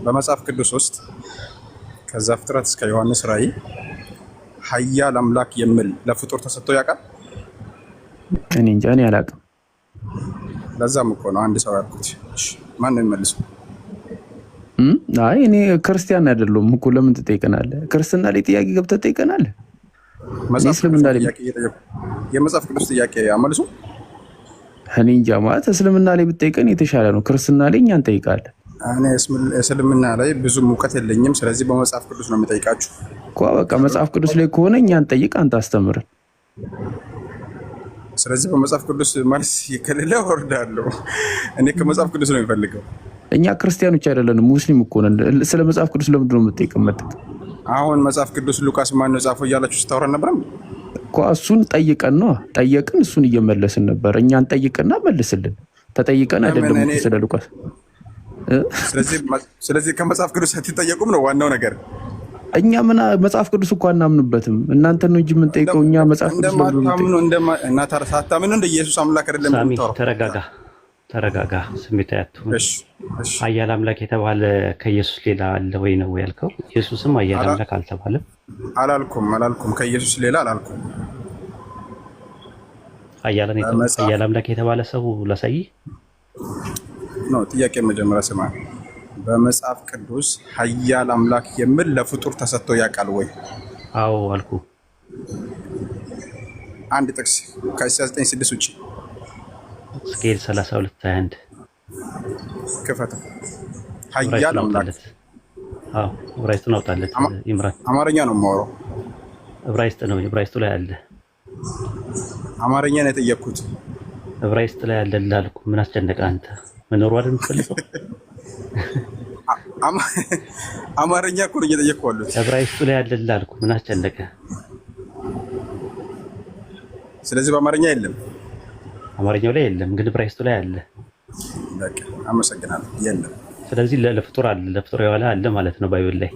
በመጽሐፍ ቅዱስ ውስጥ ከዘፍጥረት እስከ ዮሐንስ ራእይ ኃያል አምላክ የሚል ለፍጡር ተሰጥቶ ያውቃል? እኔ እንጃ፣ እኔ አላውቅም። ለዛም እኮ ነው አንድ ሰው ያልኩት። ማን ነው የሚመልሰው? አይ እኔ ክርስቲያን አይደለሁም እኮ ለምን ትጠይቀናለህ? ክርስትና ላይ ጥያቄ ገብተህ ትጠይቀናለህ? የመጽሐፍ ቅዱስ ጥያቄ አመልሱ። እኔ እንጃ፣ ማለት እስልምና ላይ ብትጠይቀን የተሻለ ነው። ክርስትና ላይ እኛ እንጠይቃለን። እኔ እስልምና ላይ ብዙም እውቀት የለኝም። ስለዚህ በመጽሐፍ ቅዱስ ነው የምጠይቃችሁ እኮ። በቃ መጽሐፍ ቅዱስ ላይ ከሆነ እኛን ጠይቅ፣ አንተ አስተምረን። ስለዚህ በመጽሐፍ ቅዱስ መልስ ከሌለ ወርዳለሁ። እኔ ከመጽሐፍ ቅዱስ ነው የሚፈልገው። እኛ ክርስቲያኖች አይደለንም፣ ሙስሊም እኮ ነን። ስለ መጽሐፍ ቅዱስ ለምንድን ነው የምትጠይቀን? አሁን መጽሐፍ ቅዱስ ሉቃስ ማን ነው ጻፈው እያላችሁ ስታወራ ነበር እኮ። እሱን ጠይቀን ነው ጠየቅን፣ እሱን እየመለስን ነበር። እኛን ጠይቅና መልስልን። ተጠይቀን አይደለም ስለ ሉቃስ። ስለዚህ ከመጽሐፍ ቅዱስ አትጠየቁም ነው ዋናው ነገር። እኛ ምን መጽሐፍ ቅዱስ እኮ አናምንበትም። እናንተን ነው እንጂ የምንጠይቀው። እኛ መጽሐፍ ቅዱስ እንደማታምኑ ሳታምኑ እንደ ኢየሱስ አምላክ አይደለም የምታወራው። ተረጋጋ፣ ስሜት አትሁን። ኃያል አምላክ የተባለ ከኢየሱስ ሌላ አለ ወይ ነው ያልከው? ኢየሱስም ኃያል አምላክ አልተባለም። አላልኩም። ከኢየሱስ ሌላ አላልኩም። ኃያል አምላክ የተባለ ሰው ላሳይ ነው ጥያቄ። መጀመሪያ ስማ፣ በመጽሐፍ ቅዱስ ኃያል አምላክ የሚል ለፍጡር ተሰጥቶ ያውቃል ወይ? አዎ አልኩ። አንድ ጥቅስ ከኢሳይያስ 9:6 ውጪ ስኬል 32:21 ክፈት። ኃያል አምላክ። አዎ ዕብራይስጡን አውጣለት ይምራን። አማርኛ ነው የማወራው። ዕብራይስጥ ነው፣ ዕብራይስጡ ላይ አለ። አማርኛ ነው የጠየቅኩት። ዕብራይስጥ ላይ አለ ላልኩ። ምን አስጨነቀ አንተ? መኖሩ አይደል የምትፈልገው? አማርኛ እኮ ነው እየጠየቅኩ ያለሁት። ዕብራይስጡ ላይ አለ ላልኩ። ምን አስጨነቀ? ስለዚህ በአማርኛ የለም። አማርኛው ላይ የለም፣ ግን ዕብራይስጡ ላይ አለ። በቃ አመሰግናለሁ። የለም። ስለዚህ ለፍጡር አለ፣ ለፍጡር የዋለ አለ ማለት ነው ባይብል ላይ።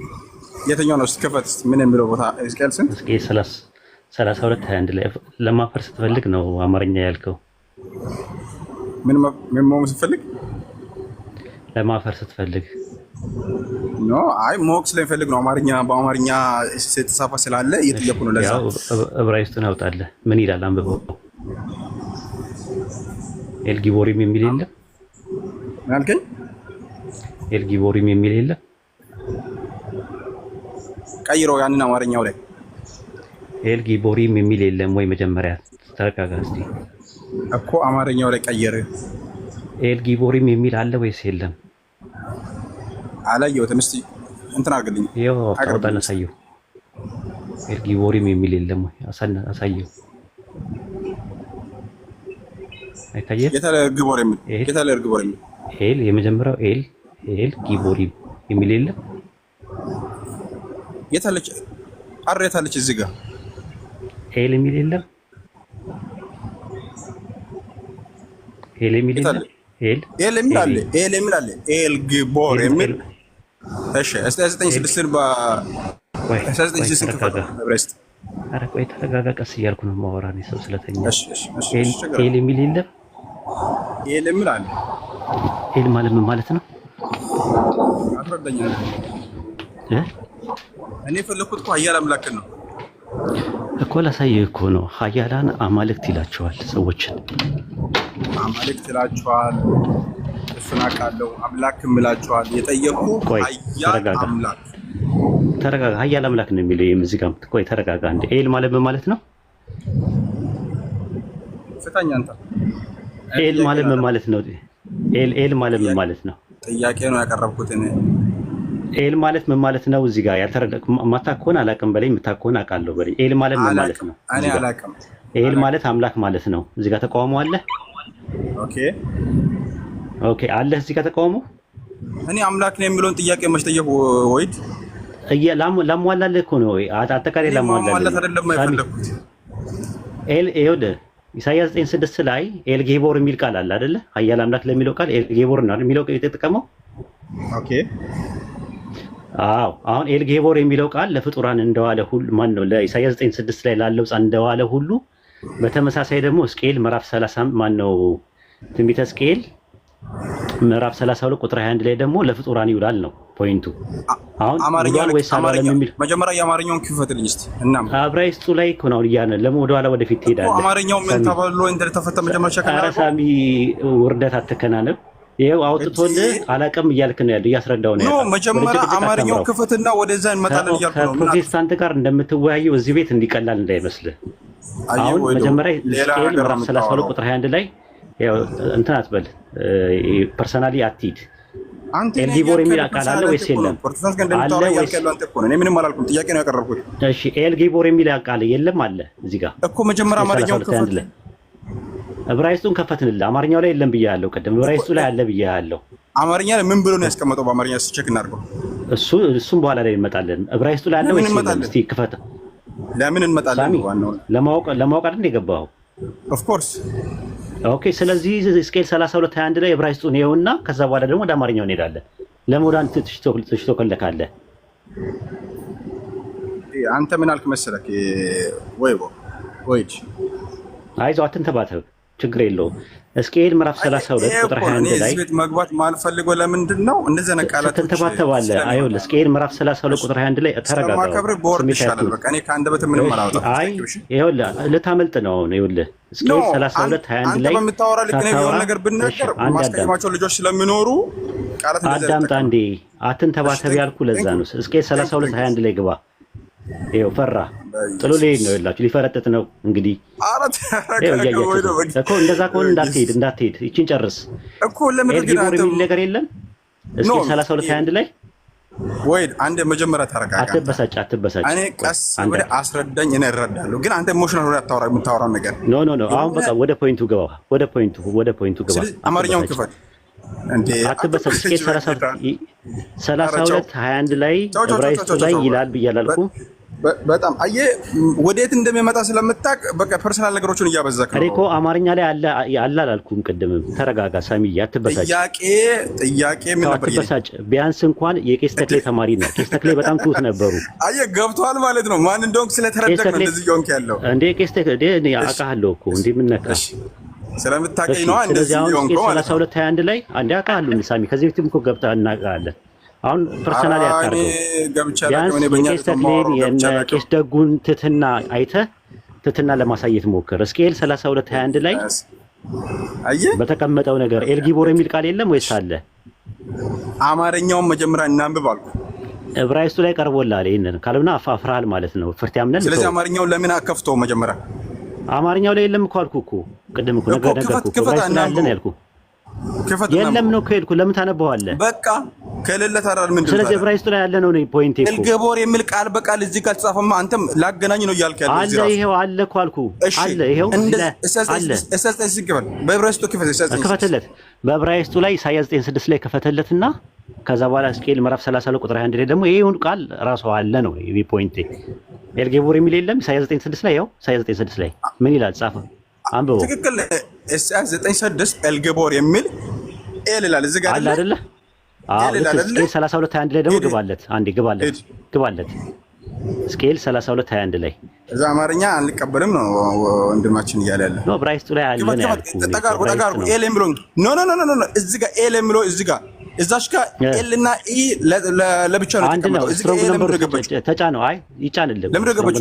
የትኛው ነው? እስከፈት ምን የሚለው ቦታ? እስኬል ስንት? እስኬል 32:21 ላይ ለማፈር ስትፈልግ ነው አማርኛ ያልከው። ምን መሆን ስትፈልግ? ለማፈር ስትፈልግ ኖ፣ አይ ሞክ ስለሚፈልግ ነው። አማርኛ በአማርኛ የተጻፈ ስላለ እየጠየቁ ነው። ለዛ ዕብራይስጡን አውጣለህ። ምን ይላል? አንብበው። ኤልጊቦሪም የሚል የለም? ምን አልከኝ? ኤልጊቦሪም የሚል የለም? ቀይረው ያንን አማርኛው ላይ ኤልጊቦሪም የሚል የለም ወይ? መጀመሪያ ተረጋጋ እስቲ እኮ አማርኛው ላይ ቀየረ። ኤልጊቦሪም የሚል አለ ወይስ የለም? አላየሁትም። እስቲ እንትን አድርግልኝ። ይኸው አውጣና አሳየው። ኤልጊቦሪም የሚል የለም ወይ? አሳየው። አይታየም? የታለ ኤልጊቦሪም? የታለ ኤልጊቦሪም? ኤል የመጀመሪያው ኤልጊቦሪም የሚል የለም? የታለች? አረ የታለች? እዚህ ጋር ኤል የሚል የለም? ኤል የሚል የለም? ኤል የሚል አለ። ኤል የሚል አለ። ኤልጊቦር የሚል። እሺ እስቲ 9:6 ኧረ ቆይ ተረጋጋ። ቀስ እያልኩ ነው የማወራህ እኔ ሰው ስለተኛ። ኤል የሚል የለም? ኤል የሚል አለ። ኤል ማለት ምን ማለት ነው? አትረዳኝ እኔ የፈለኩት እኮ ኃያል አምላክ ነው እኮ። ላሳየህ እኮ ነው። ኃያላን አማልክት ይላቸዋል ሰዎችን። አማልክት ይላቸዋል። እሱን አውቃለሁ። አምላክም ይላቸዋል። የጠየቁ ኃያል አምላክ። ተረጋጋ። ኃያል አምላክ ነው የሚለው የሙዚቃ ምት። ቆይ ተረጋጋ እንደ ኤል ማለት ምን ማለት ነው? ፍታኝ አንተ። ኤል ማለት ምን ማለት ነው? ኤል ማለት ምን ማለት ነው? ጥያቄ ነው ያቀረብኩት እኔ። ኤል ማለት ምን ማለት ነው? እዚህ ጋር ያልተረዳክ ማታኮን አላውቅም በለኝ፣ የምታኮን አውቃለሁ በለኝ። ኤል ማለት ምን ማለት ነው? እኔ አላውቅም። ኤል ማለት አምላክ ማለት ነው። እዚህ ጋር ተቃውሞ አለ? ኦኬ አለ። እዚህ ጋር ተቃውሞ እኔ አምላክ ነው የሚለውን ጥያቄ መች ጠየቁ? ወይድ ላሟላለህ እኮ ነው። አጠቃላይ ላሟላለህ አይደለም የፈለኩት። ኤል ይኸውልህ ኢሳይያስ 9:6 ላይ ኤልጌቦር የሚል ቃል አለ አይደለ? ኃያል አምላክ ለሚለው ቃል ኤልጌቦር ነው የሚለው የተጠቀመው። ኦኬ አዎ። አሁን ኤልጌቦር የሚለው ቃል ለፍጡራን እንደዋለ ሁሉ ማን ነው? ለኢሳይያስ 9:6 ላይ ላለው ጻ እንደዋለ ሁሉ በተመሳሳይ ደግሞ ሕዝቅኤል ምዕራፍ 30 ማን ነው? ትንቢተ ሕዝቅኤል ምዕራፍ 32 ቁጥር 21 ላይ ደግሞ ለፍጡራን ይውላል ነው ፖይንቱ። አሁን አማርኛው ወይስ አማርኛ የሚል መጀመሪያ የአማርኛውን ክፈትልኝ እስቲ። እናም ዕብራይስጡ ላይ እኮ ነው ያነ ለሞዶ አላ ወደፊት ትሄዳለህ። አማርኛው ምን ተባብሎ እንደተፈተ መጀመሪያ ሸከና ሳሚ ውርደት አትከናነብ። ይሄው አውጥቶልህ አላቀም እያልክ ነው ያለው፣ እያስረዳው ነው ያለው። ኖ መጀመሪያ አማርኛው ክፈትና ወደዛ እንመጣለን እያልኩ ነው። ከፕሮቴስታንት ጋር እንደምትወያየው እዚህ ቤት እንዲቀላል እንዳይመስልህ። አሁን መጀመሪያ ሕዝቅኤል ምዕራፍ 32 ቁጥር 21 ላይ ያው እንትን አትበል፣ ፐርሰናሊ አትሂድ። ኤልጊቦር የሚል ቃል አለ ወይስ የለም? አለ ወይስ እኔ ምንም አላልኩም፣ ጥያቄ ነው ያቀረብኩት። እሺ ኤልጊቦር የሚል ቃል የለም አለ እዚህ ጋር እኮ መጀመሪያ አማርኛውን ክፈት። ዕብራይስጡን ከፈትንልህ። አማርኛው ላይ የለም ብያለሁ ቅድም፣ ዕብራይስጡ ላይ አለ ብያለሁ። አማርኛ ላይ ምን ብሎ ነው ያስቀመጠው? በአማርኛ ቼክ እናድርገው። እሱም በኋላ ላይ እንመጣለን። ዕብራይስጡ ላይ አለ ወይስ የለም? እስቲ ክፈት። ለምን እንመጣለን? ዋናው ለማወቅ አይደል የገባኸው? ኦፍ ኮርስ ኦኬ። ስለዚህ ሕዝቅኤል 32:21 ላይ ዕብራይስጡን ይኸውና፣ ከዛ በኋላ ደግሞ ወደ አማርኛው እንሄዳለን። ለሞዳን ትሽቶከለካለህ። አንተ ምን አልክ መሰለህ? ወይድ አይዞህ አትንተባተብ፣ ችግር የለውም። ሕዝቅኤል ምዕራፍ 32 ቁጥር 21 ላይ ቤት መግባት ማልፈልገው ለምንድን ነው እንደዚህ ነቃላት ትንተባተባለህ? አይወል ሕዝቅኤል ምዕራፍ 32 ቁጥር 21 ላይ ተረጋጋ። እኔ ከአንድ በት ምንም አላወጣም። አይ ይኸውልህ ልታመልጥ ነው። ይኸውልህ ሕዝቅኤል 32:21 ላይ በምታወራ ልክ ነው የሆነ ነገር ብናገር ማስቀየማቸው ልጆች ስለሚኖሩ ቃላት አዳምጣ እንዴ፣ አትንተባተብ ያልኩ ለዛ ነው። ሕዝቅኤል 32:21 ላይ ግባ። ይኸው ፈራ ጥሎ ሊሄድ ነው። ይላችሁ ሊፈረጥጥ ነው እንግዲህ እኮ። እንደዛ ከሆነ እንዳትሄድ ይችን ጨርስ እኮ። ኤልጊቦር የሚል ነገር የለም እስኪ 32:21 ላይ ወይ አንዴ መጀመሪያ ተረጋጋ። አትበሳጭ። እኔ ቀስ ብለህ አስረዳኝ፣ እኔ እረዳለሁ። ግን አንተ ኢሞሽናል ወደ የምታወራው ነገር ኖ። አሁን በቃ ወደ ፖይንቱ ግባ። ወደ ፖይንቱ ግባ። አማርኛውን ክፈት እንዴ። አትበሳጭ። 32:21 ላይ ዕብራይስጡ ላይ ይላል ብያለሁ። በጣም አየህ ወዴት እንደሚመጣ ስለምታውቅ በቃ ፐርሰናል ነገሮችን እያበዛክ ነው። እኔ እኮ አማርኛ ላይ አለ አላልኩም ቅድምም። ተረጋጋ ሳሚዬ፣ አትበሳጭ። ጥያቄ ምን ነበር? አትበሳጭ። ቢያንስ እንኳን የቄስ ተክሌ ተማሪ ነው። ቄስ ተክሌ በጣም ትሁት ነበሩ። አየህ ገብቶሃል ማለት ነው። ማን እንደሆንክ ስለተረዳክ ነው እንደዚህ እየሆንክ ያለው። እንዴ ቄስ ተክሌ እኔ አውቃለሁ እኮ እንዴ ምን ነካ ስለምታውቀኝ ነው እንደዚህ እየሆንክ ነው። 32:21 ላይ አንዴ አውቃለሁ ሳሚ፣ ከዚህ በፊትም እኮ ገብተህ እናውቃለን። አሁን ፐርሰናል ያካርገው ቢያንስ የቄስ ተክሌን የቄስ ደጉን ትትና አይተህ ትትና ለማሳየት ሞክር። ሕዝቅኤል 32:21 ላይ በተቀመጠው ነገር ኤልጊቦር የሚል ቃል የለም ወይስ አለ? አማርኛውን መጀመሪያ እናንብብ አልኩ። ዕብራይስጡ ላይ ቀርቦልሃል። ይሄንን ካልሆነ አፍራሃል ማለት ነው። ፍርት ያምነን። ስለዚህ አማርኛውን ለምን አከፍተው? መጀመሪያ አማርኛው ላይ የለም እኮ አልኩህ እኮ ቅድም እኮ ነገርኩህ። ዕብራይስጡ ላይ አለን ያልኩህ የለም ነው ከሄድኩ ለምን ታነበዋለህ? በቃ ከሌለ ታራል ምንድነው? ስለዚህ ዕብራይስጡ ላይ ያለ ነው ፖይንት እኮ ኤልጊቦር የሚል ቃል በቃል እዚህ ጋር ተጻፈማ። አንተም ላገናኝ ነው እያልክ ያለው እዚህ አለ። ይሄው አለ እኮ አልኩህ። አለ ይሄው አለ። በዕብራይስጡ ከፈተለት። በዕብራይስጡ ላይ ኢሳይያስ 9:6 ላይ ከፈተለትና ከዛ በኋላ ሕዝቅኤል ምዕራፍ 32 ቁጥር 21 ላይ ደግሞ ይሄውን ቃል ራሱ አለ ነው ፖይንት። ኤልጊቦር የሚል የለም ኢሳይያስ 9:6 ላይ። ይሄው ኢሳይያስ 9:6 ላይ ምን ይላል? ጻፈ አንብቦ ትክክል። ኢሳይያስ 9:6 ኤልጊቦር የሚል ኤል ይላል እዚህ ጋር አለ አይደለ? አዎ 32:21 ላይ ደግሞ ግባለት። አንዴ ግባለት። ሕዝቅኤል 32:21 ላይ እዛ አማርኛ አንቀበልም ነው ወንድማችን እያለ ያለ ነው። ዕብራይስጡ ላይ አለ ነው ያልኩህ። ተጋርጉ ኤል የሚለው ኖ እዚህ ጋር ኤል የሚለው እዚህ ጋር እዛሽ ጋር ኤል እና ኢ ለብቻ ነው ተቀምጠው። እዚህ ጋር ኤል ገበች ተጫነው። አይ ይጫንልህ። ለምን ገበች?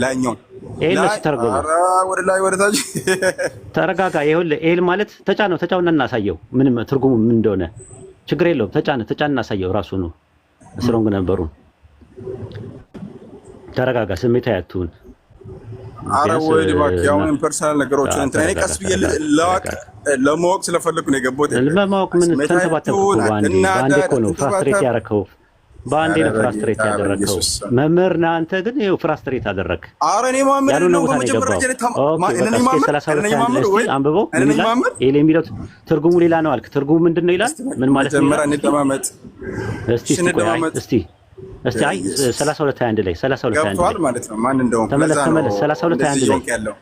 ላይኛው ኤል ተርጎም ወደ ላይ ወደ ታች ተረጋጋ። ይኸውልህ ኤል ማለት ተጫውና እናሳየው። ምንም ትርጉሙ ምን እንደሆነ ችግር የለውም። ተጫን እናሳየው። ራሱ ነው ስትሮንግ ነበሩ። ተረጋጋ። ስሜታዊ አትሁን። አረ ወይ እባክህ ያውን ፐርሰናል ነገሮችን እንትን እኔ ቀስ ብዬ ለማወቅ ስለፈለኩ ነው የገባሁት። ለማወቅ ምን ተንተባተብኩ? ባንዴ እኮ ነው ፍራስትሬት ያደረከው። ባንዴ ነው ፍራስትሬት ያደረከው። መምህር ነህ አንተ ግን ይኸው ፍራስትሬት አደረክ። አረ እኔ ማመን ነው በመጀመሪያ አንብበው ምን ይላል? ኤል የሚለው ትርጉሙ ሌላ ነው አልክ። ትርጉሙ ምንድን ነው ይላል? ምን ማለት ነው? እስቲ አይ 32:21 ላይ 32:21 ማለት ነው። ማን እንደሆነ ተመለስ 32:21 ላይ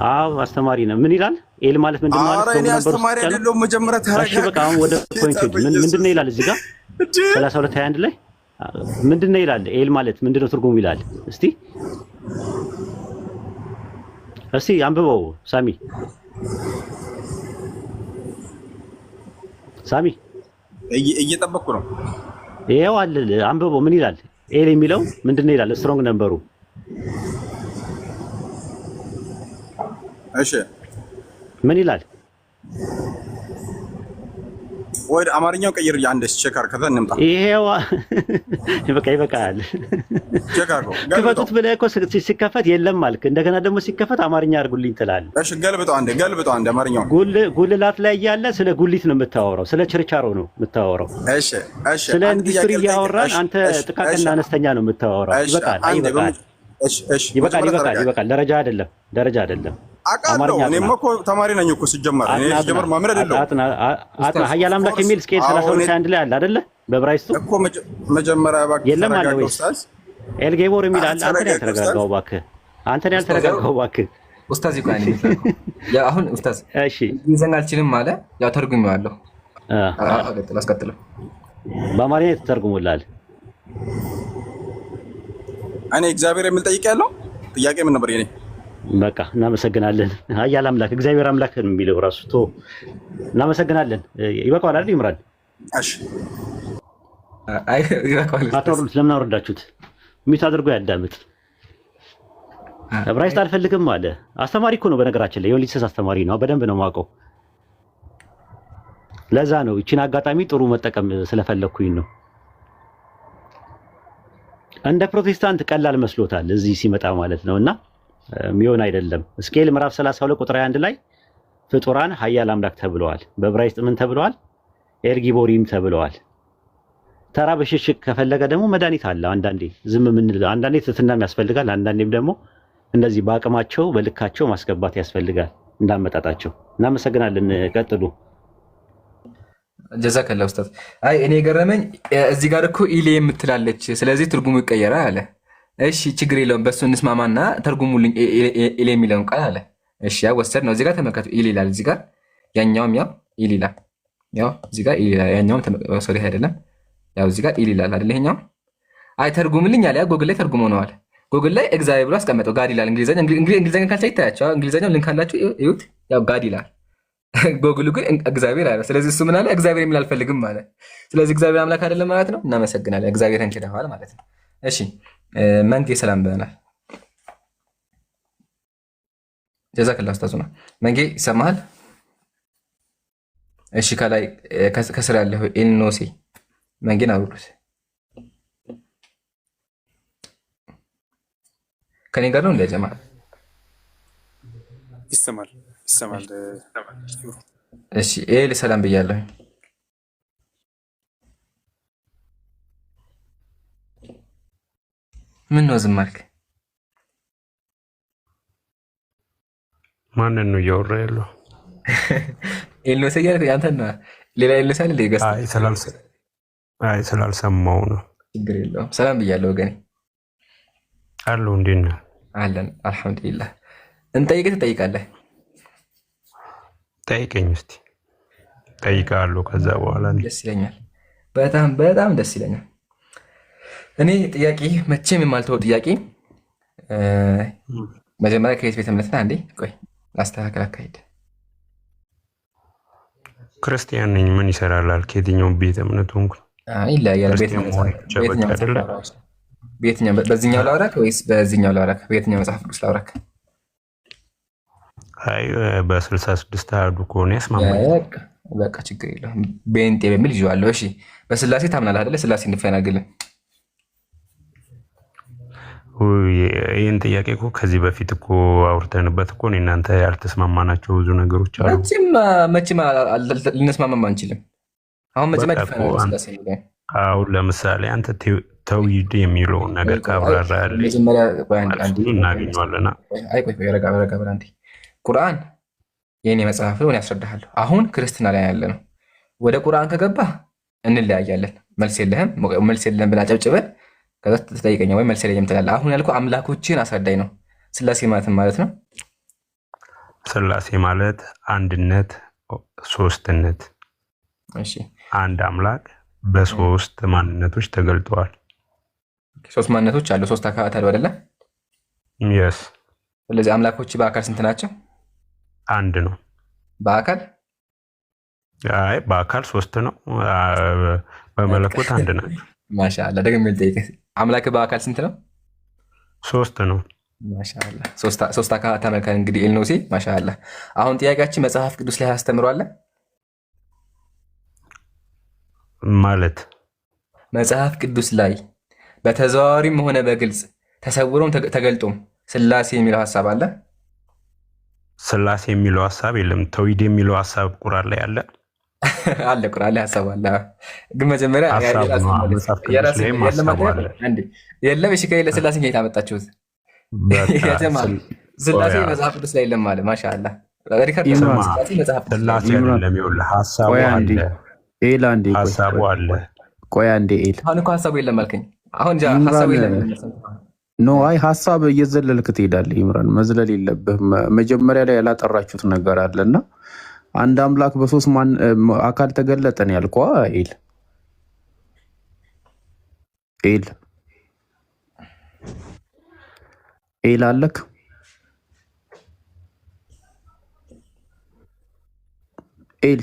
አዎ አስተማሪ ነው። ምን ይላል? ኤል ማለት ምንድን ነው ማለት ነው? እኔ አስተማሪ አይደለሁም። መጀመሪያ ተረጋጋ። እሺ በቃ አሁን ወደ ፖይንት ምንድን ነው ይላል? እዚህ ጋር 32:21 ላይ ምንድን ነው ይላል? ኤል ማለት ምንድን ነው ትርጉሙ ይላል? እስቲ አንብበው ሳሚ። ሳሚ እየጠበቅኩ ነው። ይሄው አለ አንብቦ ምን ይላል? ኤል የሚለው ምንድነው ይላል? ስትሮንግ ነምበሩ እሺ ምን ይላል? ወደ አማርኛው ቀይር። አንድ ቼክ አድርግ ከዛ እንምጣ። ይሄው ይበቃል። ቼክ አድርገው ክፈቱት ብለህ እኮ ሲከፈት የለም ማልክ። እንደገና ደግሞ ሲከፈት አማርኛ አድርጉልኝ ትላለህ። እሺ ገልብጠው አንድ አማርኛው ጉልላት ላይ ያለ ስለ ጉሊት ነው የምታወራው፣ ስለ ችርቻሮ ነው የምታወራው። እሺ ስለ ኢንዱስትሪ እያወራን አንተ ጥቃቅንና አነስተኛ ነው የምታወራው። ይበቃል። ደረጃ አይደለም። አቃለው እኔም እኮ ተማሪ ነኝ እኮ ሲጀመር ማምር አይደለም። ኃያል አምላክ የሚል ስኬል 32 ላይ አለ አይደለ? በብራይስቱ እኮ መጀመሪያ እባክህ የለም አለ ወይ? ኤልጌቦር የሚል አለ። አንተ ነህ ያልተረጋጋው እባክህ ኡስታዝ ይቆያል። ያ አሁን ኡስታዝ እሺ ይዘን አልችልም አለ። ያው ተርጉሜዋለሁ። አስቀጥለው በአማርኛ ተተርጉሞላል። እኔ እግዚአብሔር የሚል ጠይቄ ያለው ጥያቄ ምን ነበር የኔ? በቃ እናመሰግናለን። ኃያል አምላክ እግዚአብሔር አምላክ ነው የሚለው ራሱ ቶ እናመሰግናለን። ይበቃዋል አይደል ይምራል? እሺ አይ ይበቃዋል። አትወርዱት። ለምን አወረዳችሁት? ሚት አድርጎ ያዳምጥ። ዕብራይስጥ አልፈልግም አለ። አስተማሪ እኮ ነው በነገራችን ላይ የወሊድ አስተማሪ ነው። በደንብ ነው የማውቀው። ለዛ ነው እቺን አጋጣሚ ጥሩ መጠቀም ስለፈለኩኝ ነው። እንደ ፕሮቴስታንት ቀላል መስሎታል እዚህ ሲመጣ ማለት ነውና ሚሆን አይደለም። ሕዝቅኤል ምዕራፍ 32 ቁጥር 21 ላይ ፍጡራን ኃያል አምላክ ተብለዋል። በዕብራይስጥ ምን ተብለዋል? ኤልጊቦሪም ተብለዋል። ተራ በሽሽቅ ከፈለገ ደግሞ መድኃኒት አለ። አንዳንዴ ዝም ምን አንዳንዴ ትትናም ያስፈልጋል። አንዳንዴም ደግሞ እንደዚህ በአቅማቸው በልካቸው ማስገባት ያስፈልጋል እንዳመጣጣቸው። እናመሰግናለን። ቀጥሉ። ጀዛከላ ኡስታዝ። አይ እኔ ገረመኝ እዚህ ጋር እኮ ኢሌ የምትላለች ስለዚህ ትርጉሙ ይቀየራል አለ። እሺ ችግር የለውም በሱ እንስማማና ተርጉሙልኝ ኢሌ የሚለውን ቃል አለ። እሺ ያ ወሰድ ነው። እዚህ ጋር ተመልከቱ ኢሌ ይላል። እዚህ ጋር ያኛውም ያው ኢሌ ይላል። ያው እዚህ ጋር ኢሌ ይላል። ያኛውም ሶሪ አይደለም። ያው እዚህ ጋር ኢሌ ይላል አይደል? ይሄኛው አይ ተርጉሙልኝ አለ። ያ ጎግል ላይ ተርጉሞ ነው አለ። ጎግል ላይ እግዚአብሔር ብሎ አስቀመጠው። ጋድ ይላል። እንግሊዘኛ ካልቻ ይታያቸው። እንግሊዘኛው ሊንክ አላችሁ እዩት። ያው ጋድ ይላል። ጎግሉ ግን እግዚአብሔር አለ። ስለዚህ እሱ ምን አለ? እግዚአብሔር የሚል አልፈልግም አለ። ስለዚህ እግዚአብሔር አምላክ አይደለም ማለት ነው። እናመሰግናለን። እግዚአብሔርን ክደዋል ማለት ነው። እሺ መንጌ ሰላም ብለናል። ጀዛከላህ ኡስታዙና መንጌ ይሰማሃል? እሺ ከላይ ከስር ያለው ኤልኖሴ መንጌን አውሩት። ከኔ ጋር ነው እንደጀማ ይሰማል። እሺ ኤል ሰላም ብያለሁ። ምን ነው ዝም አልክ? ማንን ነው እያወራ ያለው? ኤልኖሴ እያልክ ያንተን ነው። ሌላ ኤልኖሴ አለ ለገስ አይ ስላልሰማው ነው። ችግር የለውም። ሰላም ብያለሁ ወገኔ። አሉ እንዴት ነህ? አለን አልሐምዱሊላህ። እንጠይቅህ ትጠይቃለህ? ጠይቀኝ እስቲ። ጠይቃለሁ ከዛ በኋላ ደስ ይለኛል። በጣም በጣም ደስ ይለኛል። እኔ ጥያቄ መቼም የማልተወው ጥያቄ መጀመሪያ ከየት ቤተ እምነት ነህ? አንዴ ቆይ ላስተካከል አካሄድ። ክርስቲያን ነኝ። ምን ይሰራላል? ከየትኛው ቤተ እምነት ሆንኩኝ? ይለያያል። በየትኛው በዚህኛው ላውራክ ወይስ በዚህኛው ላውራክ? በየትኛው መጽሐፍ ቅዱስ ላውራክ? አይ በ66 አሐዱ ከሆነ ያስማማኝ። በቃ ችግር የለውም። ቤንጤ በሚል ይዤዋለሁ። እሺ በስላሴ ታምናለህ አይደለ? ስላሴ እንፈናግልን። ይህን ጥያቄ እኮ ከዚህ በፊት እኮ አውርተንበት እኮ እናንተ ያልተስማማናቸው ብዙ ነገሮች አሉ። መቼም ልንስማማም አንችልም። አሁን አሁን ለምሳሌ አንተ ተውሂድ የሚለውን ነገር ካብራራ ያለ እናገኘዋለና ቁርአን የኔ መጽሐፍ ነው ያስረዳሃለሁ። አሁን ክርስትና ላይ ያለ ነው። ወደ ቁርአን ከገባ እንለያያለን። መልስ የለህም ብላ ጨብጭበን ከዛ ትጠይቀኛ ወይ መልስ የለኝም ትላለህ። አሁን ያልኩህ አምላኮችን አስረዳኝ ነው። ስላሴ ማለት ነው። ስላሴ ማለት አንድነት፣ ሶስትነት። እሺ አንድ አምላክ በሶስት ማንነቶች ተገልጠዋል። ሶስት ማንነቶች አሉ፣ ሶስት አካላት አሉ አይደለ? የስ ስለዚህ አምላኮች በአካል ስንት ናቸው? አንድ ነው። በአካል አይ በአካል ሶስት ነው፣ በመለኮት አንድ ናቸው። ማሻአላ ደግሞ ልጠይቅህ፣ አምላክ በአካል ስንት ነው? ሶስት ነው። ማሻአላ ሶስት አካል ተመልካች እንግዲህ ኤልኖሴ ማሻአላ። አሁን ጥያቄያችን መጽሐፍ ቅዱስ ላይ አስተምሯል ማለት መጽሐፍ ቅዱስ ላይ በተዘዋዋሪም ሆነ በግልጽ ተሰውሮም ተገልጦም ስላሴ የሚለው ሀሳብ አለ? ስላሴ የሚለው ሀሳብ የለም። ተውሂድ የሚለው ሀሳብ ቁርአን ላይ አለ አለ። ቁርአን ላይ ሀሳብ አለ፣ ግን መጀመሪያ የለም። እሺ ከሌለ ስላሴ ከየት አመጣችሁት? ስላሴ መጽሐፍ ቅዱስ ላይ የለም አለ። ማሻአላ ስላሴ አይደለም። ይኸውልህ ሀሳቡ አለ። ቆይ አንዴ ኤል አሁን እኮ ሀሳቡ የለም አልከኝ። አሁን ሀሳቡ የለም ኖ አይ ሀሳብ እየዘለልክ ትሄዳለህ። ይምራን መዝለል የለብህም። መጀመሪያ ላይ ያላጠራችሁት ነገር አለና አንድ አምላክ በሶስት አካል ተገለጠን ያልከው ኤል አለክ ኤል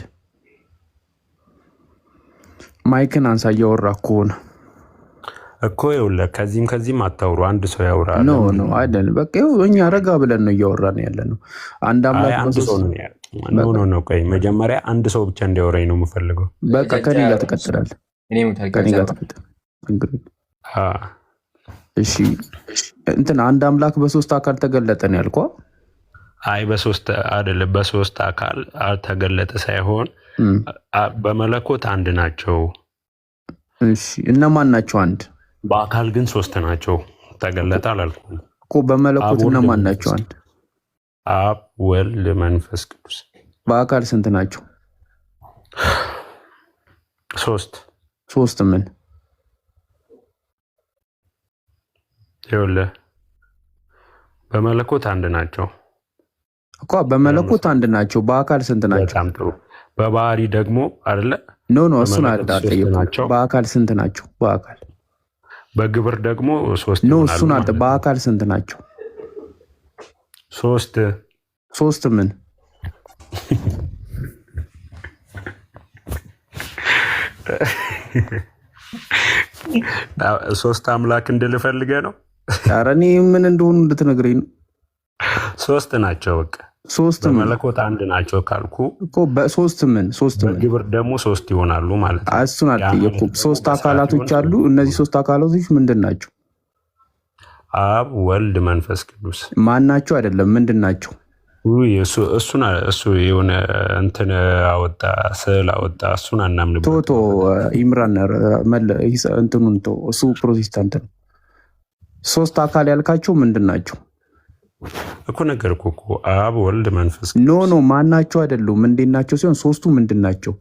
ማይክን አንሳ እያወራ ከሆነ እኮ ይኸውልህ ከዚህም አታውሩ። አንድ ሰው ያውራ። ኖ አይደለም። በቃ እኛ ረጋ ብለን ነው እያወራን ያለ ነው። አንድ አምላክ አንድ ሰው ነው ያለው። ኖ ቆይ መጀመሪያ አንድ ሰው ብቻ እንዲያወራኝ ነው የምፈልገው። በቃ ከኔ ጋር ትቀጥላለህ። እሺ እንትን አንድ አምላክ በሶስት አካል ተገለጠን ያልከው? አይ በሶስት አይደለም፣ በሶስት አካል ተገለጠ ሳይሆን በመለኮት አንድ ናቸው። እሺ እነማን ናቸው አንድ? በአካል ግን ሶስት ናቸው። ተገለጠ አላልኩም እኮ። በመለኮት እነማን ናቸው አንድ? አብ ወልድ መንፈስ ቅዱስ። በአካል ስንት ናቸው? ሶስት ምን? ይኸውልህ በመለኮት አንድ ናቸው እኮ። በመለኮት አንድ ናቸው። በአካል ስንት ናቸው? በጣም ጥሩ። በባህሪ ደግሞ አይደለ? ኖ እሱን አይደለም። በአካል ስንት ናቸው? በአካል በግብር ደግሞ ሶስት ኖ እሱን አለ። በአካል ስንት ናቸው? ሶስት ምን? ሶስት አምላክ እንድልፈልገህ ነው? ኧረ እኔ ምን እንደሆኑ እንድትነግረኝ ነው። ሶስት ናቸው በቃ። በመለኮት አንድ ናቸው ካልኩ እኮ በሶስት ምን? በግብር ደግሞ ሶስት ይሆናሉ ማለት ነው። እሱን አልጠየኩም። ሶስት አካላቶች አሉ። እነዚህ ሶስት አካላቶች ምንድን ናቸው? አብ ወልድ መንፈስ ቅዱስ። ማን ናቸው? አይደለም ምንድን ናቸው? እሱ የሆነ እንትን አወጣ፣ ስዕል አወጣ። እሱን አናምንበት። ቶቶ ኢምራን እንትኑን እሱ ፕሮቴስታንት ነው። ሶስት አካል ያልካቸው ምንድን ናቸው እኮ? ነገርኩ እኮ አብ ወልድ መንፈስ። ኖ ማን ናቸው አይደሉም። ምንድን ናቸው ሲሆን ሶስቱ ምንድን ናቸው?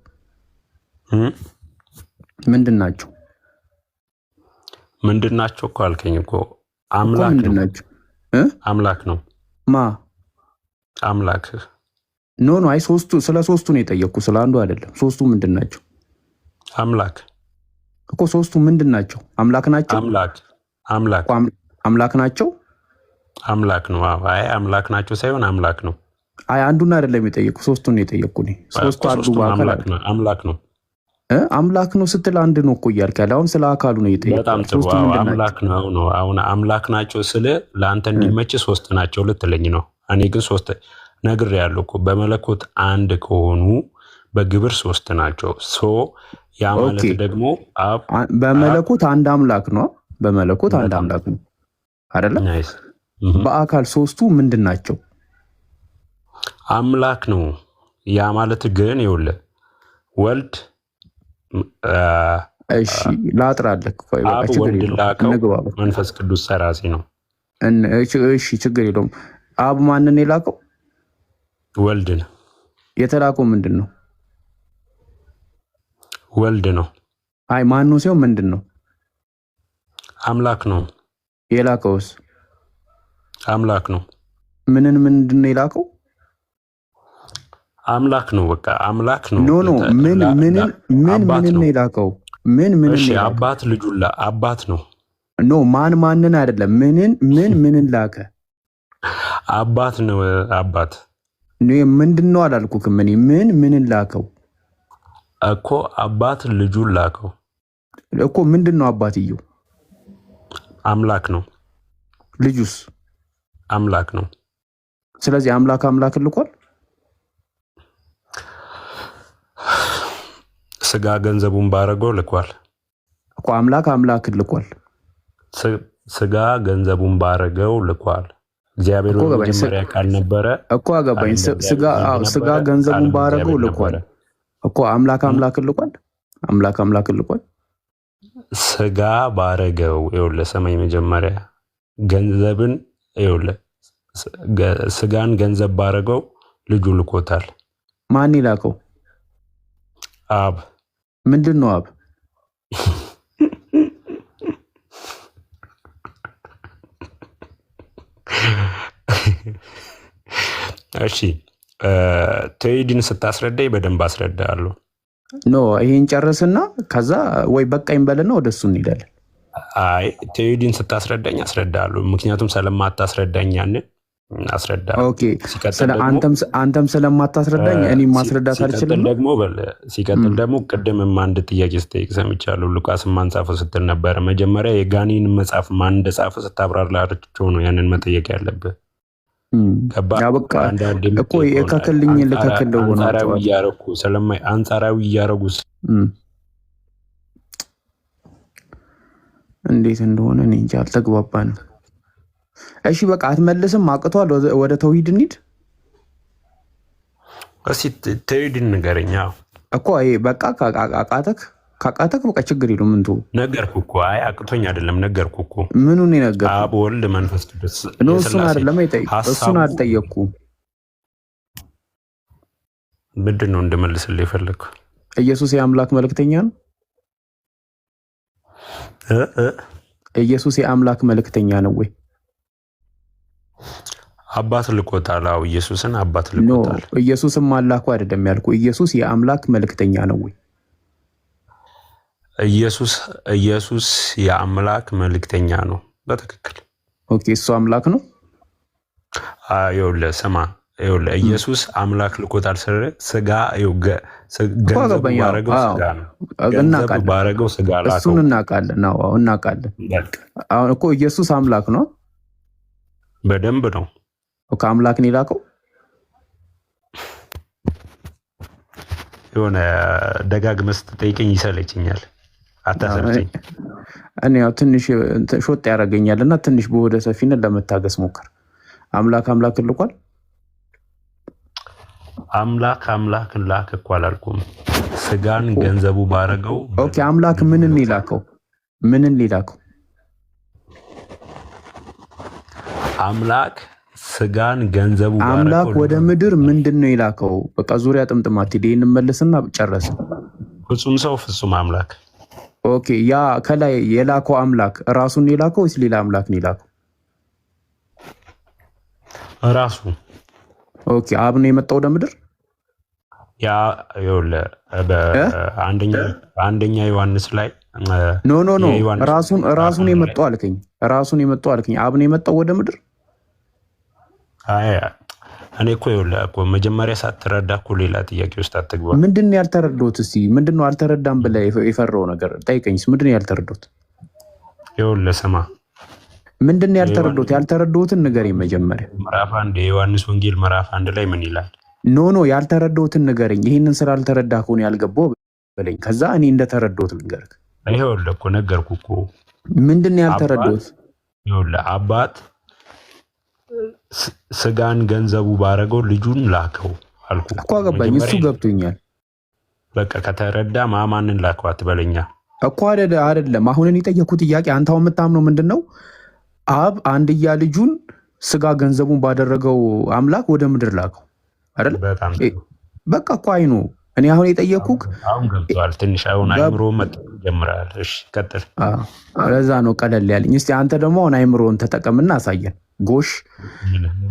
ምንድን ናቸው? ምንድን ናቸው እኮ አልከኝ እኮ። አምላክ ምንድን ናቸው? አምላክ ነው። ማ አምላክ? ኖ አይ ሶስቱ፣ ስለ ሶስቱ ነው የጠየቅኩ፣ ስለ አንዱ አይደለም። ሶስቱ ምንድን ናቸው? አምላክ እኮ። ሶስቱ ምንድን ናቸው? አምላክ ናቸው። አምላክ ናቸው። አምላክ ነው። አይ አምላክ ናቸው ሳይሆን አምላክ ነው። አይ አንዱን አይደለም የጠየቅኩ፣ ሶስቱን ነው የጠየቅኩ። ሶስቱ አንዱ በአካል አምላክ ነው። አምላክ ነው ስትል አንድ ነው እኮ እያልክ ያለ። አሁን ስለ አካሉ ነው የጠየቅኩ። በጣም ጥሩ። አምላክ ነው። አሁን አምላክ ናቸው ስለ ለአንተ እንዲመች ሶስት ናቸው ልትለኝ ነው። እኔ ግን ሶስት ነግሬሃለሁ እኮ። በመለኮት አንድ ከሆኑ በግብር ሶስት ናቸው። ያ ማለት ደግሞ በመለኮት አንድ አምላክ ነው። በመለኮት አንድ አምላክ ነው አይደለ? በአካል ሶስቱ ምንድን ናቸው? አምላክ ነው። ያ ማለት ግን ይኸውልህ ወልድ እሺ ላጥራለህ። አብ ወልድ ላከው፣ መንፈስ ቅዱስ ሰራጺ ነው። እሺ ችግር የለውም። አብ ማንን የላከው? ወልድን። የተላከው ምንድን ነው? ወልድ ነው። አይ ማን ነው ሲሆን ምንድን ነው? አምላክ ነው። የላከውስ? አምላክ ነው። ምንድን ነው የላከው? አምላክ ነው። በቃ አምላክ ነው። ኖ ምን ነው የላከው? እሺ አባት ልጁላ አባት ነው። ኖ ማንን አይደለም። ምንን ላከ? አባት ነው። አባት ምንድን ነው አላልኩህም። ምንን ላከው? እኮ አባት ልጁን ላከው እኮ። ምንድን ነው አባትየው? አምላክ ነው። ልጁስ አምላክ ነው። ስለዚህ አምላክ ልኳል። ስጋ ገንዘቡን ባረገው ልኳል እኮ። አምላክ ልኳል። ስጋ ገንዘቡን ባረገው ልኳል። እግዚአብሔር መጀመሪያ ቃል ነበረ እኮ። አገባኝ። ስጋ ገንዘቡን ባረገው ልኳል እኮ። አምላክ ልኳል። አምላክ ልኳል። ስጋ ባረገው ይኸውልህ፣ ሰማይ መጀመሪያ ገንዘብን ይኸውልህ፣ ስጋን ገንዘብ ባረገው ልጁ ልኮታል። ማን ይላከው? አብ። ምንድን ነው አብ? እሺ ተይድን ስታስረዳኝ በደንብ አስረዳለሁ። ኖ ይሄን ጨርስና ከዛ ወይ በቃኝ በልና ወደሱ እንሄዳለን። አይ ተይድን ስታስረዳኝ አስረዳለሁ። ምክንያቱም ስለማታስረዳኝ ያንን አስረዳለሁ። ኦኬ አንተም ስለማታስረዳኝ እኔም ማስረዳት አልችልም። ሲቀጥል ደግሞ ቅድምም አንድ ጥያቄ ስጠይቅ ሰምቻለሁ። ሉቃስ ማን ጻፈው ስትል ነበረ። መጀመሪያ የጋኔን መጽሐፍ ማን እንደጻፈ ስታብራራቸው ነው ያንን መጠየቅ ያለብህ። እኮ የከክልኝ ልከክል አንጻራዊ እያረጉ እንዴት እንደሆነ እኔ እንጃ፣ አልተግባባንም። እሺ በቃ አትመልስም፣ አቅቷል። ወደ ተውሂድ እንሂድ እስኪ። ተውሂድን ንገረኝ እኮ። ይሄ በቃ ካቃተክ በቃ ችግር የለውም። ምንቱ ነገርኩህ እኮ። አይ አቅቶኝ አይደለም ነገርኩህ እኮ። ምኑን ነገርኩህ? አብ ወልድ መንፈስ ቅዱስ። እሱን አይደለም እሱን አልጠየቅኩም። ምንድን ነው እንድመልስልህ የፈለግኩህ? ኢየሱስ የአምላክ መልእክተኛ ነው። ኢየሱስ የአምላክ መልእክተኛ ነው ወይ? አባት ልኮታል። አዎ ኢየሱስን አባት ልኮታል። ኢየሱስም አላኩ አይደለም ያልኩ። ኢየሱስ የአምላክ መልእክተኛ ነው ወይ? ኢየሱስ የአምላክ መልእክተኛ ነው። በትክክል ኦኬ። እሱ አምላክ ነው። ይኸውልህ ስማ፣ ይኸውልህ ኢየሱስ አምላክ ልኮታል። ስጋ ገንዘብ ባረገው ስጋ ነው። ገንዘብ ባረገው ስጋ ላከው። እሱን እናውቃለን። አሁን እኮ ኢየሱስ አምላክ ነው። በደንብ ነው እኮ አምላክ ነው የላከው። የሆነ ደጋግመህ ስትጠይቀኝ ይሰለችኛል። አታሰርችኝ። እኔ ያው ትንሽ ሾጥ ያደርገኛል እና ትንሽ በወደ ሰፊነት ለመታገስ ሞክር። አምላክ ልኳል። አምላክ ላከ እኮ አላልኩም። ስጋን ገንዘቡ ባረገው። ኦኬ አምላክ ምንን ይላከው? አምላክ ስጋን ገንዘቡ ባረገው። አምላክ ወደ ምድር ምንድን ነው ይላከው? በቃ ዙሪያ ጥምጥማት ሄደ እንመለስና ጨረስን። ፍጹም ሰው ፍጹም አምላክ። ኦኬ ያ ከላይ የላከው አምላክ ራሱን የላከው ወይስ ሌላ አምላክ ነው የላከው? ራሱ። ኦኬ አብ ነው የመጣው ወደ ምድር። ያ ይኸውልህ በአንደኛ ዮሐንስ ላይ ኖ ራሱን የመጣው አልከኝ። አብ ነው የመጣው ወደ ምድር። አይ እኔ እኮ ይኸውልህ እኮ መጀመሪያ ሳትረዳ እኮ ሌላ ጥያቄ ውስጥ አትግባ። ምንድን ነው ያልተረዳሁት? እስኪ ምንድን ነው አልተረዳም ብለህ የፈራው ነገር ጠይቀኝ። ምንድን ነው ያልተረዳሁት? ይኸውልህ ስማ፣ ምንድን ነው ያልተረዳሁት? ያልተረዳሁትን ንገረኝ መጀመሪያ። ምዕራፍ 1 የዮሐንስ ወንጌል ምዕራፍ 1 ላይ ምን ይላል? ኖ ያልተረዳሁትን ንገረኝ። ይህንን ስላልተረዳህ ከሆነ ያልገባው በለኝ። ከዛ እኔ እንደተረዳሁት ልንገርህ። ይኸውልህ እኮ ነገርኩህ እኮ። ምንድን ነው ያልተረዳሁት? ይኸውልህ አባት ስጋን ገንዘቡ ባረገው ልጁን ላከው አልኩህ እኮ። አገባኝ፣ እሱ ገብቶኛል። በቃ ከተረዳ ማንን ላከው አትበለኛ እኮ። አይደለም አሁን እኔ የጠየኩት ጥያቄ አንተ አሁን የምታምነው ምንድን ነው? አብ አንድያ ልጁን ስጋ ገንዘቡን ባደረገው አምላክ ወደ ምድር ላከው አይደል? በቃ እኮ አይኑ እኔ አሁን የጠየኩህ አሁን ገብቷል። ትንሽ አሁን አይምሮ መጠቀም ጀምራል። እሺ ቀጥል። ለዛ ነው ቀለል ያለኝ። እስቲ አንተ ደግሞ አሁን አይምሮን ተጠቀምና አሳየን። ጎሽ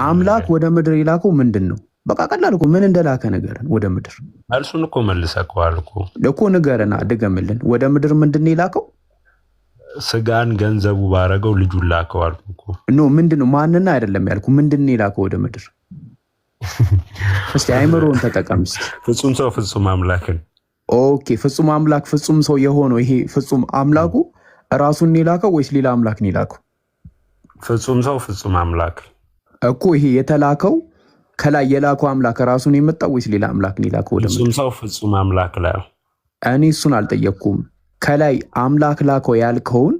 አምላክ ወደ ምድር የላከው ምንድን ነው? በቃ ቀላል እኮ። ምን እንደላከ ንገረን። ወደ ምድር መልሱን እኮ መልሰከዋል እኮ ንገረና ድገምልን። ወደ ምድር ምንድን ነው የላከው? ስጋን ገንዘቡ ባረገው ልጁን ላከው አልኩህ እኮ። ኖ ምንድን ነው? ማንና አይደለም ያልኩህ። ምንድን ነው የላከው ወደ ምድር? እስቲ አይምሮን ተጠቀም። እስቲ ፍጹም ሰው ፍጹም አምላክን ኦኬ ፍጹም አምላክ ፍጹም ሰው የሆነው ይሄ ፍጹም አምላኩ ራሱን የላከው ወይስ ሌላ አምላክ ነው የላከው? ፍጹም ሰው ፍጹም አምላክ እኮ ይሄ የተላከው ከላይ የላከው አምላክ ራሱን የመጣው ወይስ ሌላ አምላክ ነው የላከው? ፍጹም ሰው ፍጹም አምላክ ላይ እኔ እሱን አልጠየቅኩም። ከላይ አምላክ ላከው ያልከውን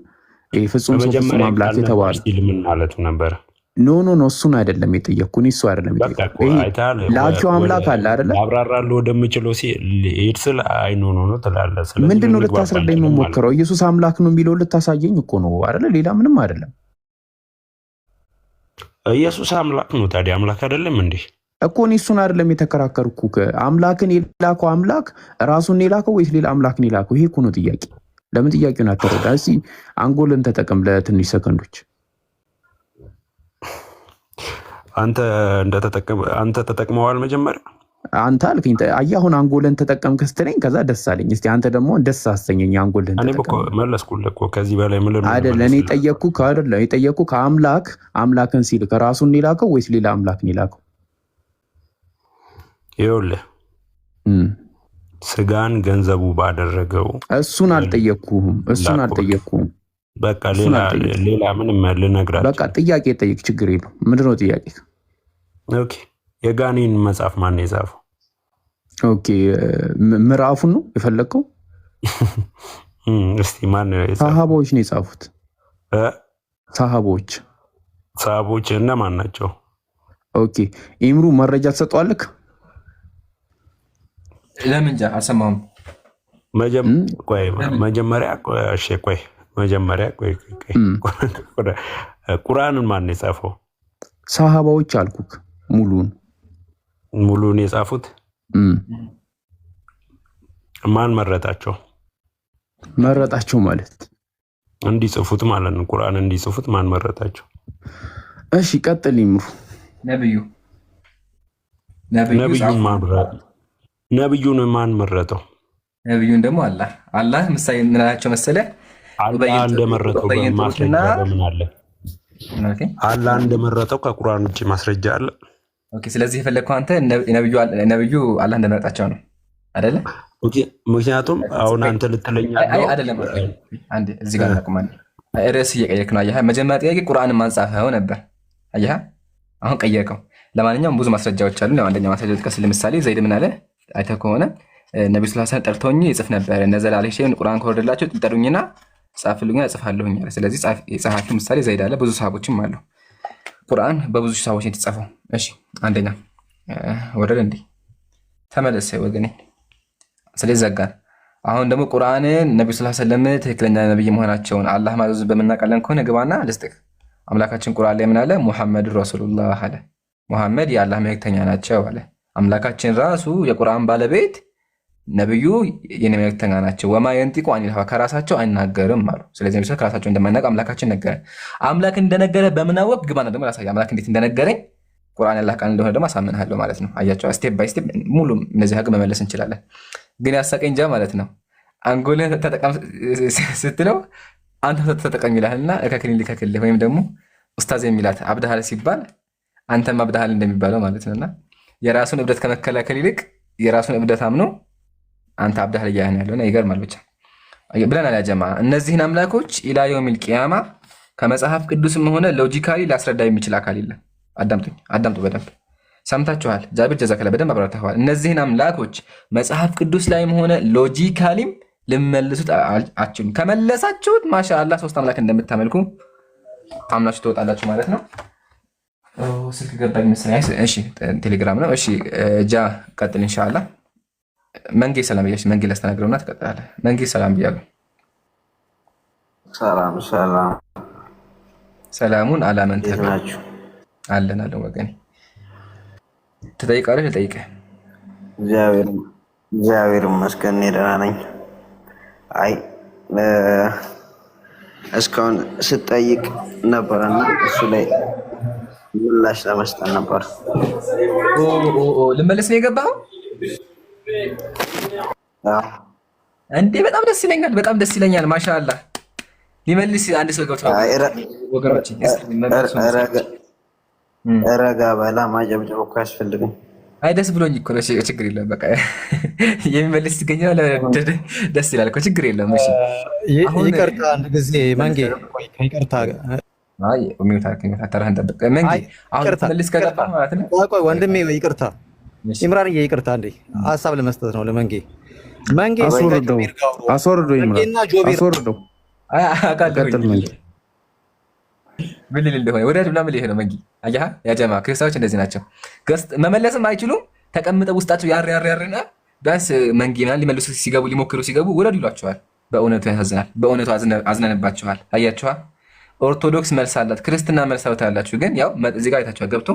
ይሄ ፍጹም ሰው ፍጹም አምላክ የተባለ ምን ማለት ነበር? ኖ እሱን አይደለም የጠየቅኩ። እሱ አይደለም የጠየቅኩ። ላኪው አምላክ አለ አይደለ? አብራራለሁ ወደምችለው ሲሄድ ስለ አይ ኖ ትላለህ። ስለዚህ ምንድነው ልታስረዳኝ የምሞክረው? ኢየሱስ አምላክ ነው የሚለው ልታሳየኝ እኮ ነው አይደለ? ሌላ ምንም አይደለም። ኢየሱስ አምላክ ነው። ታዲያ አምላክ አይደለም እንዴ? እኮ እኔ እሱን አይደለም የተከራከርኩ። አምላክን የላከው አምላክ ራሱን የላከው ወይስ ሌላ አምላክ ነው የላከው? ይሄ እኮ ነው ጥያቄ። ለምን ጥያቄውን አትረዳ? እስኪ አንጎልን ተጠቀም ለትንሽ ሰከንዶች። አንተ ተጠቅመዋል መጀመሪያ አንተ አልከኝ። አየህ አሁን አንጎልን ተጠቀምክ ስትለኝ ከዛ ደስ አለኝ። እስቲ አንተ ደግሞ ደስ አሰኘኝ። አንጎልን ተጠቀም። እኔ እኮ መለስኩልህ እኮ ከዚህ በላይ ምን ልል አይደል? እኔ ጠየቅኩህ አምላክን ሲል ከራሱን የላከው ወይስ ሌላ አምላክ ነው የላከው? ይኸውልህ ስጋን ገንዘቡ ባደረገው እሱን አልጠየቅኩህም። በቃ ሌላ ምንም ልነግርህ። በቃ ጥያቄ ጠይቅ፣ ችግር የለው። ምንድነው ጥያቄ? ኦኬ የጋኔን መጽሐፍ ማን የጻፈው? ኦኬ ምዕራፉን ነው የፈለግከው? እስቲ ማን የጻፈው? ሰሃቦች ነው የጻፉት። ሰሃቦች እነማን ናቸው? ኦኬ ኢምሩ መረጃ ትሰጠዋለህ? ለምን እንጃ አልሰማሁም። መጀመሪያ ቁርአንን ማን የጻፈው? ሰሃባዎች አልኩክ። ሙሉን የጻፉት ማን መረጣቸው? መረጣቸው ማለት እንዲጽፉት ማለት ነው። ቁርአን እንዲጽፉት ማን መረጣቸው? እሺ ቀጥል ይምሩ። ነብዩን ማን መረጠው? ነብዩን ደግሞ አላህ ምሳሌ ምን አላቸው መሰለ? አላህ እንደመረጠው ማስረጃ በምን አለ? አላህ እንደመረጠው ከቁርአን ውጭ ማስረጃ አለ? ኦኬ ስለዚህ የፈለግከው አንተ ነብዩ አላህ እንደመረጣቸው ነው አይደለ? ምክንያቱም አሁን አንተ ልትለኝ አይደለም። አንዴ እዚህ ጋር እናቁማለን። ርዕስ እየቀየርክ ነው። አየህ መጀመሪያ ጥያቄ ቁርአንን ማን ጻፈው ነበር። አየህ አሁን ቀየርከው። ለማንኛውም ብዙ ማስረጃዎች አሉ። አንደኛ ማስረጃ ጥቀስ። ለምሳሌ ዘይድ ምን አለ አይተህ ከሆነ ነብዩ ሰለላሁ ዐለይሂ ወሰለም ጠርተውኝ ይጽፍ ነበር። ነዘለ ዐለይሂ ሸይኡን ቁርአን ከወረደላቸው ጠሩኝና ጻፍልኝ እጽፋለሁኝ አለ። ስለዚህ ጸሐፊው ምሳሌ ዘይድ አለ። ብዙ ሰሃቦችም አሉ። ቁርአን በብዙ ሰሃቦች የተጻፈው። እሺ አንደኛ ወረደ እንዴ? ተመለሰ ወገኔ። ስለዚህ ዘጋን። አሁን ደግሞ ቁርአንን ነብዩ ሰለላሁ ዐለይሂ ወሰለም ትክክለኛ ነብይ መሆናቸውን አላህ ማዘዙ በመናቀለን ከሆነ ግባና ልስጥህ። አምላካችን ቁርአን ላይ ምን አለ? ሙሐመድ ረሱሉላህ አለ። ሙሐመድ የአላህ መልእክተኛ ናቸው አለ። አምላካችን ራሱ የቁርአን ባለቤት ነብዩ የኔ መልእክተኛ ናቸው። ወማ የንጢቁ አኒል ሀዋ ከራሳቸው አይናገርም አሉ። ስለዚህ ነብዩ ከራሳቸው እንደማይናገር አምላካችን ነገረን። አምላክ እንደነገረ በምናወቅ ግባና ደግሞ ላሳይ። አምላክ እንዴት እንደነገረኝ ቁርአን ያላህ ቃል እንደሆነ ደግሞ አሳምንሃለሁ ማለት ነው። አያቸው ስቴፕ ባይ ስቴፕ ሙሉ እነዚህ ሀቅ መመለስ እንችላለን። ግን ያሳቀኝ እንጃ ማለት ነው። አንጎልህ ተጠቀም ስትለው አንተ ተጠቀም ይላልና እከክልኝ ልከክልህ ወይም ደግሞ ኡስታዝ የሚላት አብደሃል ሲባል አንተም አብደሃል እንደሚባለው ማለት ነውና የራሱን እብደት ከመከላከል ይልቅ የራሱን እብደት አምኖ አንተ አብደሃል እያልን ያለውና ይገርማል። ብቻ ብለናል ያ ጀማ እነዚህን አምላኮች ኢላ የውሚል ቂያማ ከመጽሐፍ ቅዱስም ሆነ ሎጂካሊ ሊያስረዳ የሚችል አካል የለም። አዳምጡ በደንብ ሰምታችኋል። ጃቢር ጀዛከላ በደንብ አብራርተዋል። እነዚህን አምላኮች መጽሐፍ ቅዱስ ላይም ሆነ ሎጂካሊም ልመልሱት አትችሉም። ከመለሳችሁት ማሻአላህ ሶስት አምላክ እንደምታመልኩ አምናችሁ ትወጣላችሁ ማለት ነው። ስልክ ገባኝ መሰለኝ። እሺ ቴሌግራም ነው። እሺ ጃ ቀጥል ኢንሻአላህ። መንጌ ሰላም ብያለሁ። መንጌ ላስተናግረውና ትቀጥላለህ። መንጌ ሰላም ብያለሁ። ሰላሙን አላመን ተናችሁ አለን ወገኔ። ትጠይቃለህ? ልጠይቅህ። እግዚአብሔር ይመስገን ደህና ነኝ። አይ እስካሁን ስጠይቅ ነበረና እሱ ላይ ምላሽ ለመስጠት ነበር። ልመለስ ነው የገባኸው እንዴ? በጣም ደስ ይለኛል፣ በጣም ደስ ይለኛል። ማሻአላህ ሊመልስ አንድ ሰው ገብቷል ወገኖች። ረጋ በላ ማጨብጨብ እኮ አያስፈልግም። አይ ደስ ብሎኝ እኮ ነው። ችግር የለም በቃ የሚመልስ ሲገኛል ደስ ይላል እኮ ችግር የለም። እሺ ይቅርታ አንድ ጊዜ መንጌ ይቅርታ። አይ ተራህን ጠብቅ መንጌ። አሁን መልስ ከገባ ማለት ነው። ቆይ ወንድሜ ይቅርታ፣ ኢምራንዬ ይቅርታ፣ እንዴ ሀሳብ ለመስጠት ነው ለመንጌ። መንጌ አስወርደው ኢምራን አስወርደው። አይ አቃልቀጥል መንጌ ምን ልል እንደሆነ ወዳጅ ምናምን ሊሄድ ነው መንጌ። አያህ ያጀማ ክርስቲያኖች እንደዚህ ናቸው። ገስት መመለስም አይችሉም። ተቀምጠው ውስጣቸው ያርና ቢያንስ መንጌ ምናምን ሊመልሱ ሲገቡ ሊሞክሩ ሲገቡ ውረዱ ይሏቸዋል። በእውነቱ ያሳዝናል። በእውነቱ አዝነንባቸዋል። አያችኋል። ኦርቶዶክስ መልስ አላት፣ ክርስትና መልስ አላችሁ። ግን ያው እዚህ ጋር አይታችኋል። ገብቶ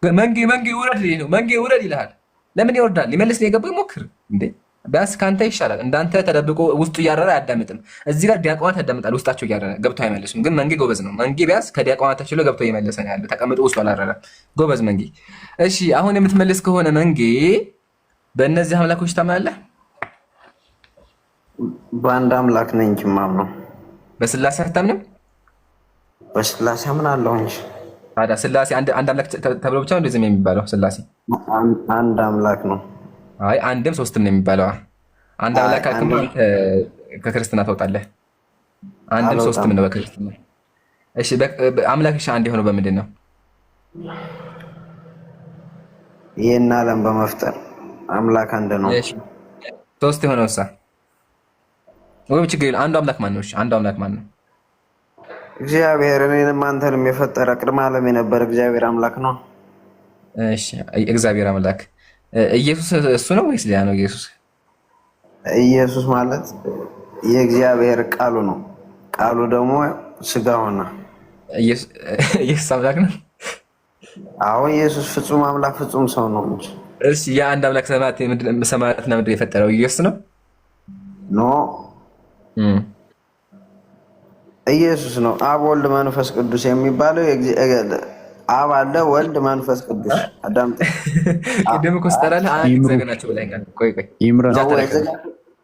መንጌ ውረድ ነው መንጌ ውረድ ይልሃል። ለምን ይወርዳል? ሊመልስ ነው የገባው። ይሞክር እንዴ ቢያንስ ከአንተ ይሻላል። እንዳንተ ተደብቆ ውስጡ እያረረ አያዳምጥም። እዚህ ጋር ዲያቆናት ያዳምጣል፣ ውስጣቸው እያረረ ገብቶ አይመልሱም። ግን መንጌ ጎበዝ ነው። መንጌ ቢያንስ ከዲያቆናት ተችሎ ገብቶ እየመለሰ ነው ያለው፣ ተቀምጦ ውስጡ አላረረ። ጎበዝ መንጌ። እሺ አሁን የምትመልስ ከሆነ መንጌ በእነዚህ አምላኮች ታምናለህ? በአንድ አምላክ ነኝ እንጂ የማምነው። በስላሴ አታምንም? በስላሴ አምናለሁ እንጂ። ታዲያ ስላሴ አንድ አምላክ ተብሎ ብቻ እንደዚህ የሚባለው? ስላሴ አንድ አምላክ ነው። አይ አንድም ሶስትም ነው የሚባለው። አንድ አምላክ ካልክም ከክርስትና ትወጣለህ። አንድም ሶስትም ነው በክርስትና። እሺ አምላክሽ አንድ የሆነው በምንድን ነው? ይህን ዓለም በመፍጠር አምላክ አንድ ነው። እሺ ሶስት የሆነው እሳ ወይ ችግር የለም። አንዱ አምላክ ማን ነው? እሺ አንዱ አምላክ ማን ነው? እግዚአብሔር። እኔንም አንተንም የፈጠረ ቅድመ ዓለም የነበረ እግዚአብሔር አምላክ ነው። እሺ እግዚአብሔር አምላክ ኢየሱስ እሱ ነው ወይስ ሌላ ነው? ኢየሱስ ማለት የእግዚአብሔር ቃሉ ነው። ቃሉ ደግሞ ስጋ ሆነ። ኢየሱስ አምላክ ነው? አዎ ኢየሱስ ፍጹም አምላክ ፍጹም ሰው ነው እንጂ። እሺ የአንድ አምላክ ሰማያትና ምድር የፈጠረው ኢየሱስ ነው? ኖ ኢየሱስ ነው። አብ ወልድ መንፈስ ቅዱስ የሚባለው አብ አለ፣ ወልድ መንፈስ ቅዱስ። አዳምጥ። ቅድም እኮ ስጠራለህ አንድ ዘገናቸው ላይ ጋር ቆይ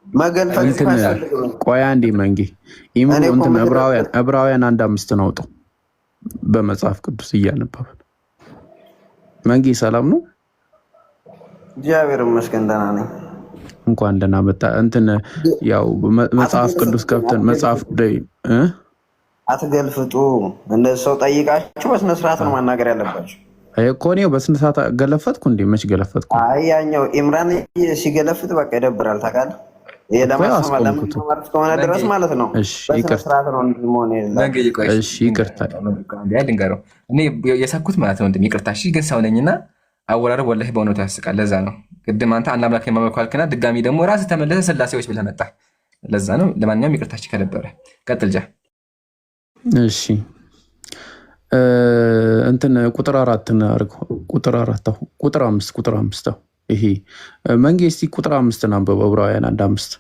መገልፈጥ ቆይ አንዴ መንጌ እንትን ዕብራውያን 1:5 ነው አውጣው በመጽሐፍ ቅዱስ እያነበብን። መንጌ ሰላም ነው? እግዚአብሔር ይመስገን ደህና ነኝ። እንኳን ደህና መጣ። እንትን ያው መጽሐፍ ቅዱስ ከብተን መጽሐፍ ጉዳይ አትገልፍጡ። እንደ ሰው ጠይቃችሁ በስነ ስርዓት ነው ማናገር ያለባችሁ። እኮ እኔው በስነ ስርዓት ገለፈትኩ እንዴ? መች ገለፈትኩ? አይ ያኛው ኢምራን ሲገለፍት በቃ ይደብራል። ታውቃለህ? ለማለት ከሆነ ድረስ ማለት ነው። በስነ ስርዓት ነው መሆን የለም። እሺ ይቅርታ ልንገረው። እኔ የሳኩት ማለት ነው እንደም ይቅርታ። እሺ ግን ሰው ነኝና አወራረብ ወላሂ በእውነቱ ያስቃል። ለዛ ነው ቅድም አንተ አንድ አምላክ የማመልኩ አልክና ድጋሚ ደግሞ ራስህ ተመለሰ ስላሴዎች ብለህ መጣ። ለዛ ነው። ለማንኛውም ይቅርታሽ ከነበረ ቀጥል ጃ። እሺ እንትን ቁጥር 4 አድርገው። ቁጥር 4 ቁጥር 5 ይሄ መንጌ እስቲ ቁጥር 5 አንብበው። ዕብራውያን 1:5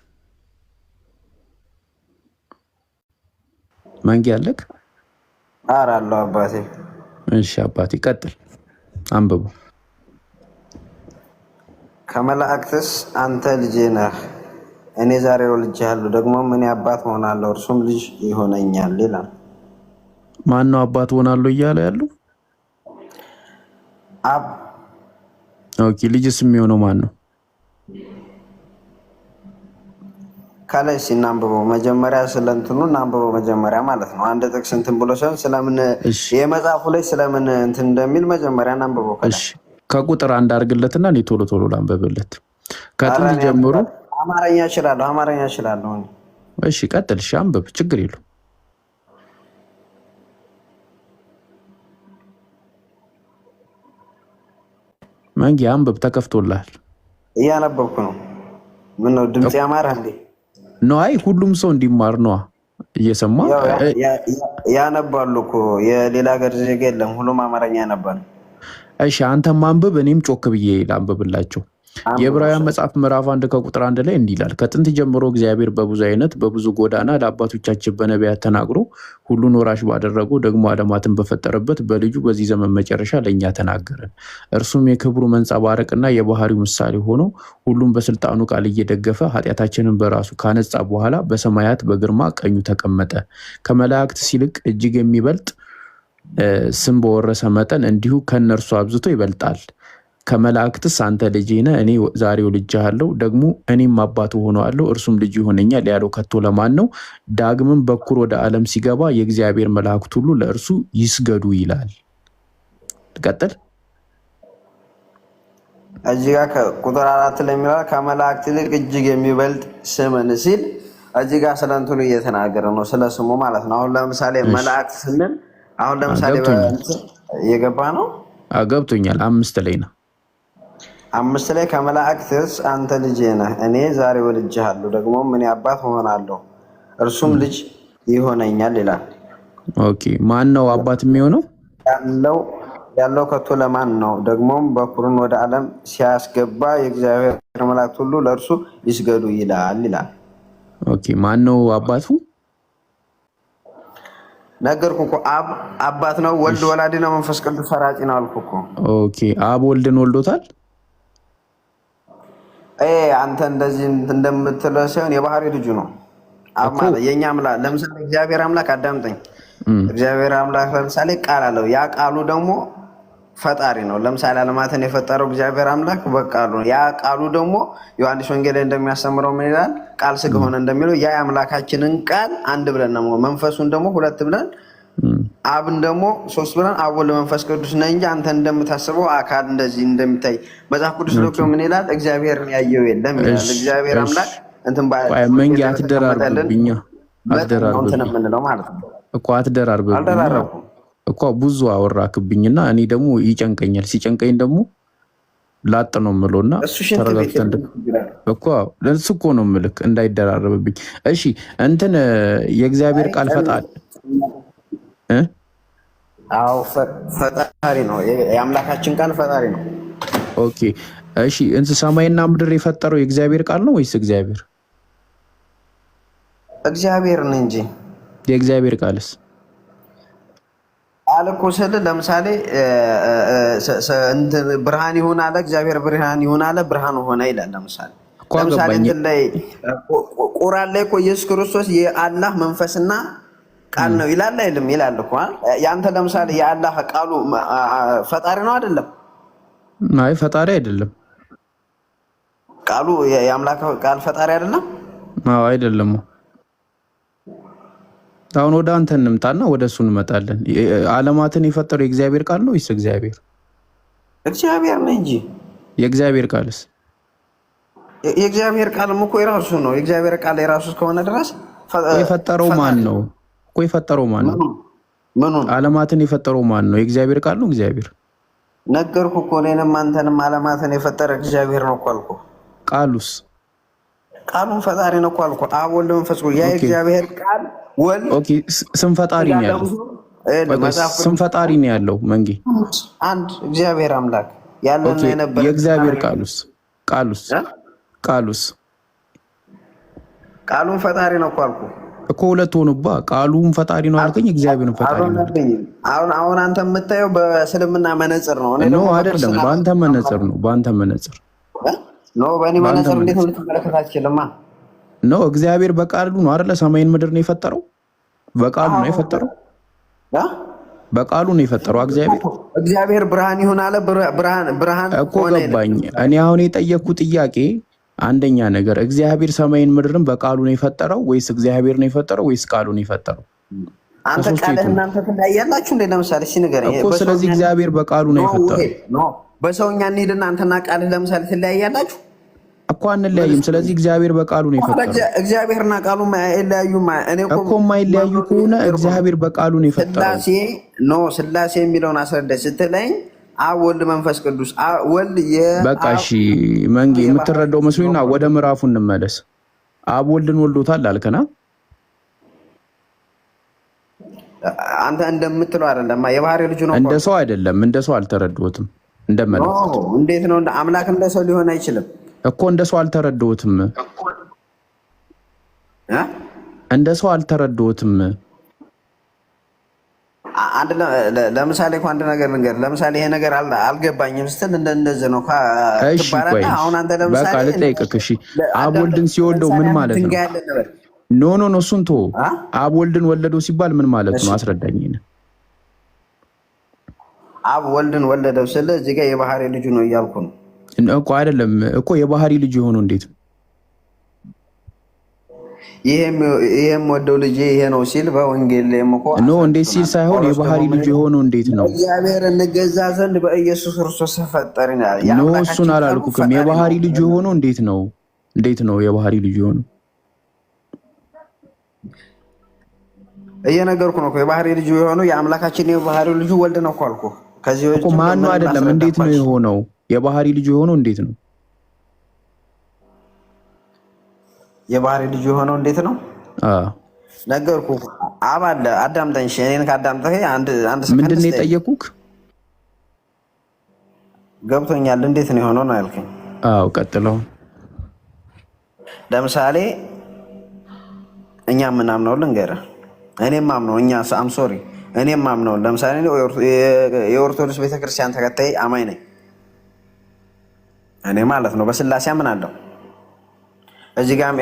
መንጌ አለክ? ኧረ አለው አባቴ። እሺ አባቴ ቀጥል አንብበው። ከመላእክትስ አንተ ልጄ ነህ፣ እኔ ዛሬ ወልጄሃለሁ፣ ደግሞ እኔ አባት ሆናለሁ፣ እርሱም ልጅ ይሆነኛል ይላል። ማን ነው አባት ሆናለሁ እያለ ያለው? አብ። ኦኬ ልጅስ የሚሆነው ማን ነው? ከላይ ሲናንብበው መጀመሪያ ስለእንትኑ እናንብበው መጀመሪያ ማለት ነው። አንድ ጥቅስ እንትን ብሎ ሲሆን ስለምን የመጽሐፉ ላይ ስለምን እንትን እንደሚል መጀመሪያ እናንብበው። እሺ ከቁጥር 1 አድርግለትና እኔ ቶሎ ቶሎ ላንብብለት። ከጥንት ጀምሮ አማርኛ እችላለሁ። እሺ ቀጥል። እሺ አንብብ፣ ችግር የለውም። መንጌ አንብብ፣ ተከፍቶልሃል። እያነበብኩ ነው። ምን ነው ድምጽ ያማረ እንዴ? ነው አይ ሁሉም ሰው እንዲማር ነው እየሰማ ያነባሉ እኮ የሌላ ሀገር ዜጋ የለም፣ ሁሉም አማርኛ ያነባሉ። እሺ አንተም አንብብ፣ እኔም ጮክ ብዬ ላንብብላቸው። የዕብራውያን መጽሐፍ ምዕራፍ 1 ከቁጥር 1 ላይ እንዲህ ይላል። ከጥንት ጀምሮ እግዚአብሔር በብዙ አይነት በብዙ ጎዳና ለአባቶቻችን በነቢያት ተናግሮ ሁሉን ወራሽ ባደረገው ደግሞ ዓለማትን በፈጠረበት በልጁ በዚህ ዘመን መጨረሻ ለእኛ ተናገረን። እርሱም የክብሩ መንጸባረቅና የባህሪው ምሳሌ ሆኖ ሁሉም በስልጣኑ ቃል እየደገፈ ኃጢአታችንን በራሱ ካነጻ በኋላ በሰማያት በግርማ ቀኙ ተቀመጠ። ከመላእክት ይልቅ እጅግ የሚበልጥ ስም በወረሰ መጠን እንዲሁ ከነርሱ አብዝቶ ይበልጣል። ከመላእክትስ አንተ ልጄ ነህ፣ እኔ ዛሬ ወልጄሃለሁ፣ ደግሞ እኔም አባቱ ሆነዋለሁ፣ እርሱም ልጅ ይሆነኛል ያለው ከቶ ለማን ነው? ዳግምም በኩር ወደ ዓለም ሲገባ የእግዚአብሔር መላእክት ሁሉ ለእርሱ ይስገዱ ይላል። ቀጥል። እዚህ ጋር ቁጥር 4 ላይ የሚለው ከመላእክት ይልቅ እጅግ የሚበልጥ ስምን ሲል እዚህ ጋር ስለ እንትኑ እየተናገረ ነው፣ ስለ ስሙ ማለት ነው። አሁን ለምሳሌ መላእክት ስንል አሁን ለምሳሌ የገባ ነው። ገብቶኛል። 5 ላይ ነው። 5 ላይ ከመላእክትስ አንተ ልጄ ነህ፣ እኔ ዛሬ ወልጄሃለሁ፣ ደግሞ እኔ አባት ሆናለሁ፣ እርሱም ልጅ ይሆነኛል ይላል። ኦኬ፣ ማን ነው አባት የሚሆነው? ያለው ከቶ ለማን ነው? ደግሞም በኩርን ወደ ዓለም ሲያስገባ የእግዚአብሔር መላእክት ሁሉ ለእርሱ ይስገዱ ይላል። ኦኬ፣ ማን ነው አባቱ? ነገርኩህ እኮ አብ አባት ነው፣ ወልድ ወላዲ ነው፣ መንፈስ ቅዱስ ሰራጺ ነው አልኩህ እኮ። ኦኬ፣ አብ ወልድን ወልዶታል። አንተ እንደዚህ እንደምትለው ሳይሆን የባህሪ ልጁ ነው አብ ማለት የኛ አምላክ። ለምሳሌ እግዚአብሔር አምላክ አዳምጠኝ። እግዚአብሔር አምላክ ለምሳሌ ቃል አለው። ያ ቃሉ ደግሞ ፈጣሪ ነው። ለምሳሌ ዓለማትን የፈጠረው እግዚአብሔር አምላክ በቃሉ ነው። ያ ቃሉ ደግሞ ዮሐንስ ወንጌል ላይ እንደሚያስተምረው ምን ይላል? ቃል ሥጋ ሆነ እንደሚለው ያ የአምላካችንን ቃል አንድ ብለን ነው፣ መንፈሱን ደግሞ 2 ብለን፣ አብን ደግሞ 3 ብለን አብ ወልድ መንፈስ ቅዱስ ነው እንጂ አንተ እንደምታስበው አካል እንደዚህ እንደሚታይ መጽሐፍ ቅዱስ ነው። ምን ይላል? እግዚአብሔርን ያየው የለም ይላል። እግዚአብሔር አምላክ እንትን መንጌ አትደራርብብኛ፣ እንትን የምንለው ማለት ነው እኮ አትደራርብብኛ እኮ ብዙ አወራክብኝና እኔ ደግሞ ይጨንቀኛል። ሲጨንቀኝ ደግሞ ላጥ ነው የምለውና ተረጋግተን እኮ ለሱ እኮ ነው ምልክ እንዳይደራረብብኝ። እሺ እንትን የእግዚአብሔር ቃል ፈጣሪ ፈጣሪ ነው። የአምላካችን ቃል ፈጣሪ ነው። ኦኬ እሺ፣ ሰማይና ምድር የፈጠረው የእግዚአብሔር ቃል ነው ወይስ እግዚአብሔር? እግዚአብሔር ነው እንጂ የእግዚአብሔር ቃልስ አልኮ ስል ለምሳሌ ብርሃን ይሁን አለ እግዚአብሔር፣ ብርሃን ይሁን አለ ብርሃን ሆነ ይላል። ለምሳሌ እንትን ላይ ቁርአን ላይ እኮ ኢየሱስ ክርስቶስ የአላህ መንፈስና ቃል ነው ይላል አይልም? ይላል እኮ። ያንተ ለምሳሌ የአላህ ቃሉ ፈጣሪ ነው አይደለም? አይ ፈጣሪ አይደለም። ቃሉ የአምላክ ቃል ፈጣሪ አይደለም? አዎ አይደለም። አሁን ወደ አንተ እንምጣና ወደ እሱ እንመጣለን። ዓለማትን የፈጠረው የእግዚአብሔር ቃል ነው ወይስ እግዚአብሔር? እግዚአብሔር ነው እንጂ የእግዚአብሔር ቃልስ? የእግዚአብሔር ቃልም እኮ የራሱ ነው። የእግዚአብሔር ቃል የራሱ እስከሆነ ድረስ የፈጠረው ማን ነው እኮ? የፈጠረው ማን ነው? ምኑን? ዓለማትን የፈጠረው ማን ነው? የእግዚአብሔር ቃል ነው እግዚአብሔር? ነገርኩህ እኮ እኔንም አንተንም ዓለማትን የፈጠረ እግዚአብሔር ነው እኮ አልኩህ። ቃሉስ? ቃሉን ፈጣሪ ነው እኮ አልኩህ። አብ ወልድ መንፈስ ቅዱስ ያ የእግዚአብሔር ቃል ወልድ። ኦኬ ስም ፈጣሪ ነው ያለው። ስም ፈጣሪ ነው ያለው መንጌ። አንድ እግዚአብሔር አምላክ ያለና የነበረ የእግዚአብሔር ቃሉስ? ቃሉን ፈጣሪ ነው እኮ አልኩህ እኮ። ሁለት ሆኑባ። ቃሉን ፈጣሪ ነው አልከኝ፣ እግዚአብሔርን ፈጣሪ ነው። አሁን አንተ የምታየው በእስልምና መነጽር ነው። ኖ አይደለም፣ በአንተ መነጽር ነው። በአንተ መነጽር ኖ፣ በእኔ መነጽር እንዴት ልትመለከት አትችልማ? ኖ እግዚአብሔር በቃሉ ነው አይደለ? ሰማይን ምድር ነው የፈጠረው። በቃሉ ነው የፈጠረው። በቃሉ ነው የፈጠረው እግዚአብሔር። ብርሃን ይሁን አለ፣ ብርሃን እኮ ገባኝ። እኔ አሁን የጠየቅኩት ጥያቄ አንደኛ ነገር እግዚአብሔር ሰማይን ምድርን በቃሉ ነው የፈጠረው ወይስ እግዚአብሔር ነው የፈጠረው ወይስ ቃሉ ነው የፈጠረው? አንተ ቃልህ እናንተ ትለያያላችሁ እንዴ? ለምሳሌ እሺ ንገረኝ እኮ። ስለዚህ እግዚአብሔር በቃሉ ነው የፈጠረው። በሰውኛ እንሂድና አንተና ቃልህ ለምሳሌ ትለያያላችሁ እኮ። አንለያይም። ስለዚህ እግዚአብሔር በቃሉ ነው የፈጠረው። እግዚአብሔርና ቃሉ አይለያዩም እኮ። የማይለያዩ ከሆነ እግዚአብሔር በቃሉ ነው የፈጠረው። ስላሴ የሚለውን አስረዳኝ ስትለኝ አብ ወልድ መንፈስ ቅዱስ ወልድ በቃ እሺ መንጌ የምትረዳው መስሎኝና ወደ ምዕራፉ እንመለስ። አብ ወልድን ወልዶታል አልከና? አንተ እንደምትለው አይደለም። የባህሪ ልጁ ነው። እንደ ሰው አይደለም። እንደ ሰው አልተረዳሁትም። እንደመለከት እንዴት ነው አምላክ እንደ ሰው ሊሆን አይችልም እኮ። እንደ ሰው አልተረዳሁትም። እንደ ሰው አልተረዳሁትም። ለምሳሌ እኮ አንድ ነገር ልንገርህ። ለምሳሌ ይሄ ነገር አልገባኝም ስትል እንደዚህ ነው ትባላለህ። አሁን አንተ ለምሳሌ በቃ ልጠይቅህ። እሺ አብ ወልድን ሲወልደው ምን ማለት ነው? ኖ እሱን ተወው። አብ ወልድን ወለደው ሲባል ምን ማለት ነው? አስረዳኝ። አብ ወልድን ወለደው ስለ እዚህ ጋር የባህሪ ልጁ ነው እያልኩ ነው እኮ። አይደለም እኮ የባህሪ ልጁ የሆነው እንዴት ነው? ይሄም ወደው ልጅ ይሄ ነው ሲል በወንጌል ላይ ኖ እንዴት ሲል ሳይሆን የባህሪ ልጁ የሆነው እንዴት ነው? እግዚአብሔር እንገዛ ዘንድ በኢየሱስ ክርስቶስ ፈጠረን ያለ ኖ እሱን አላልኩም። የባህሪ ልጁ የሆነው እንዴት ነው? እንዴት ነው የባህሪ ልጁ የሆነው? እየነገርኩ ነው እኮ የባህሪ ልጁ የሆነው የአምላካችን የባህሪ ልጁ ወልድ ነው እኮ አልኩ። ከዚህ እኮ ማን ነው? አይደለም እንዴት ነው የሆነው? የባህሪ ልጁ የሆነው እንዴት ነው? የባህሪ ልጁ የሆነው እንዴት ነው? ነገርኩ። አብ አለ። አዳምጠኝ። እኔን ካዳምጠህ አንድ ሰከንድ ምንድን ነው የጠየኩህ? ገብቶኛል። እንዴት ነው የሆነው ነው ያልከኝ? አዎ ቀጥለው። ለምሳሌ እኛ ምናምነው ልንገርህ። እኔም ማምነው እኔም ማምነው ለምሳሌ የኦርቶዶክስ ቤተክርስቲያን ተከታይ አማኝ ነኝ እኔ ማለት ነው። በስላሴ አምናለሁ። እዚህ ጋርም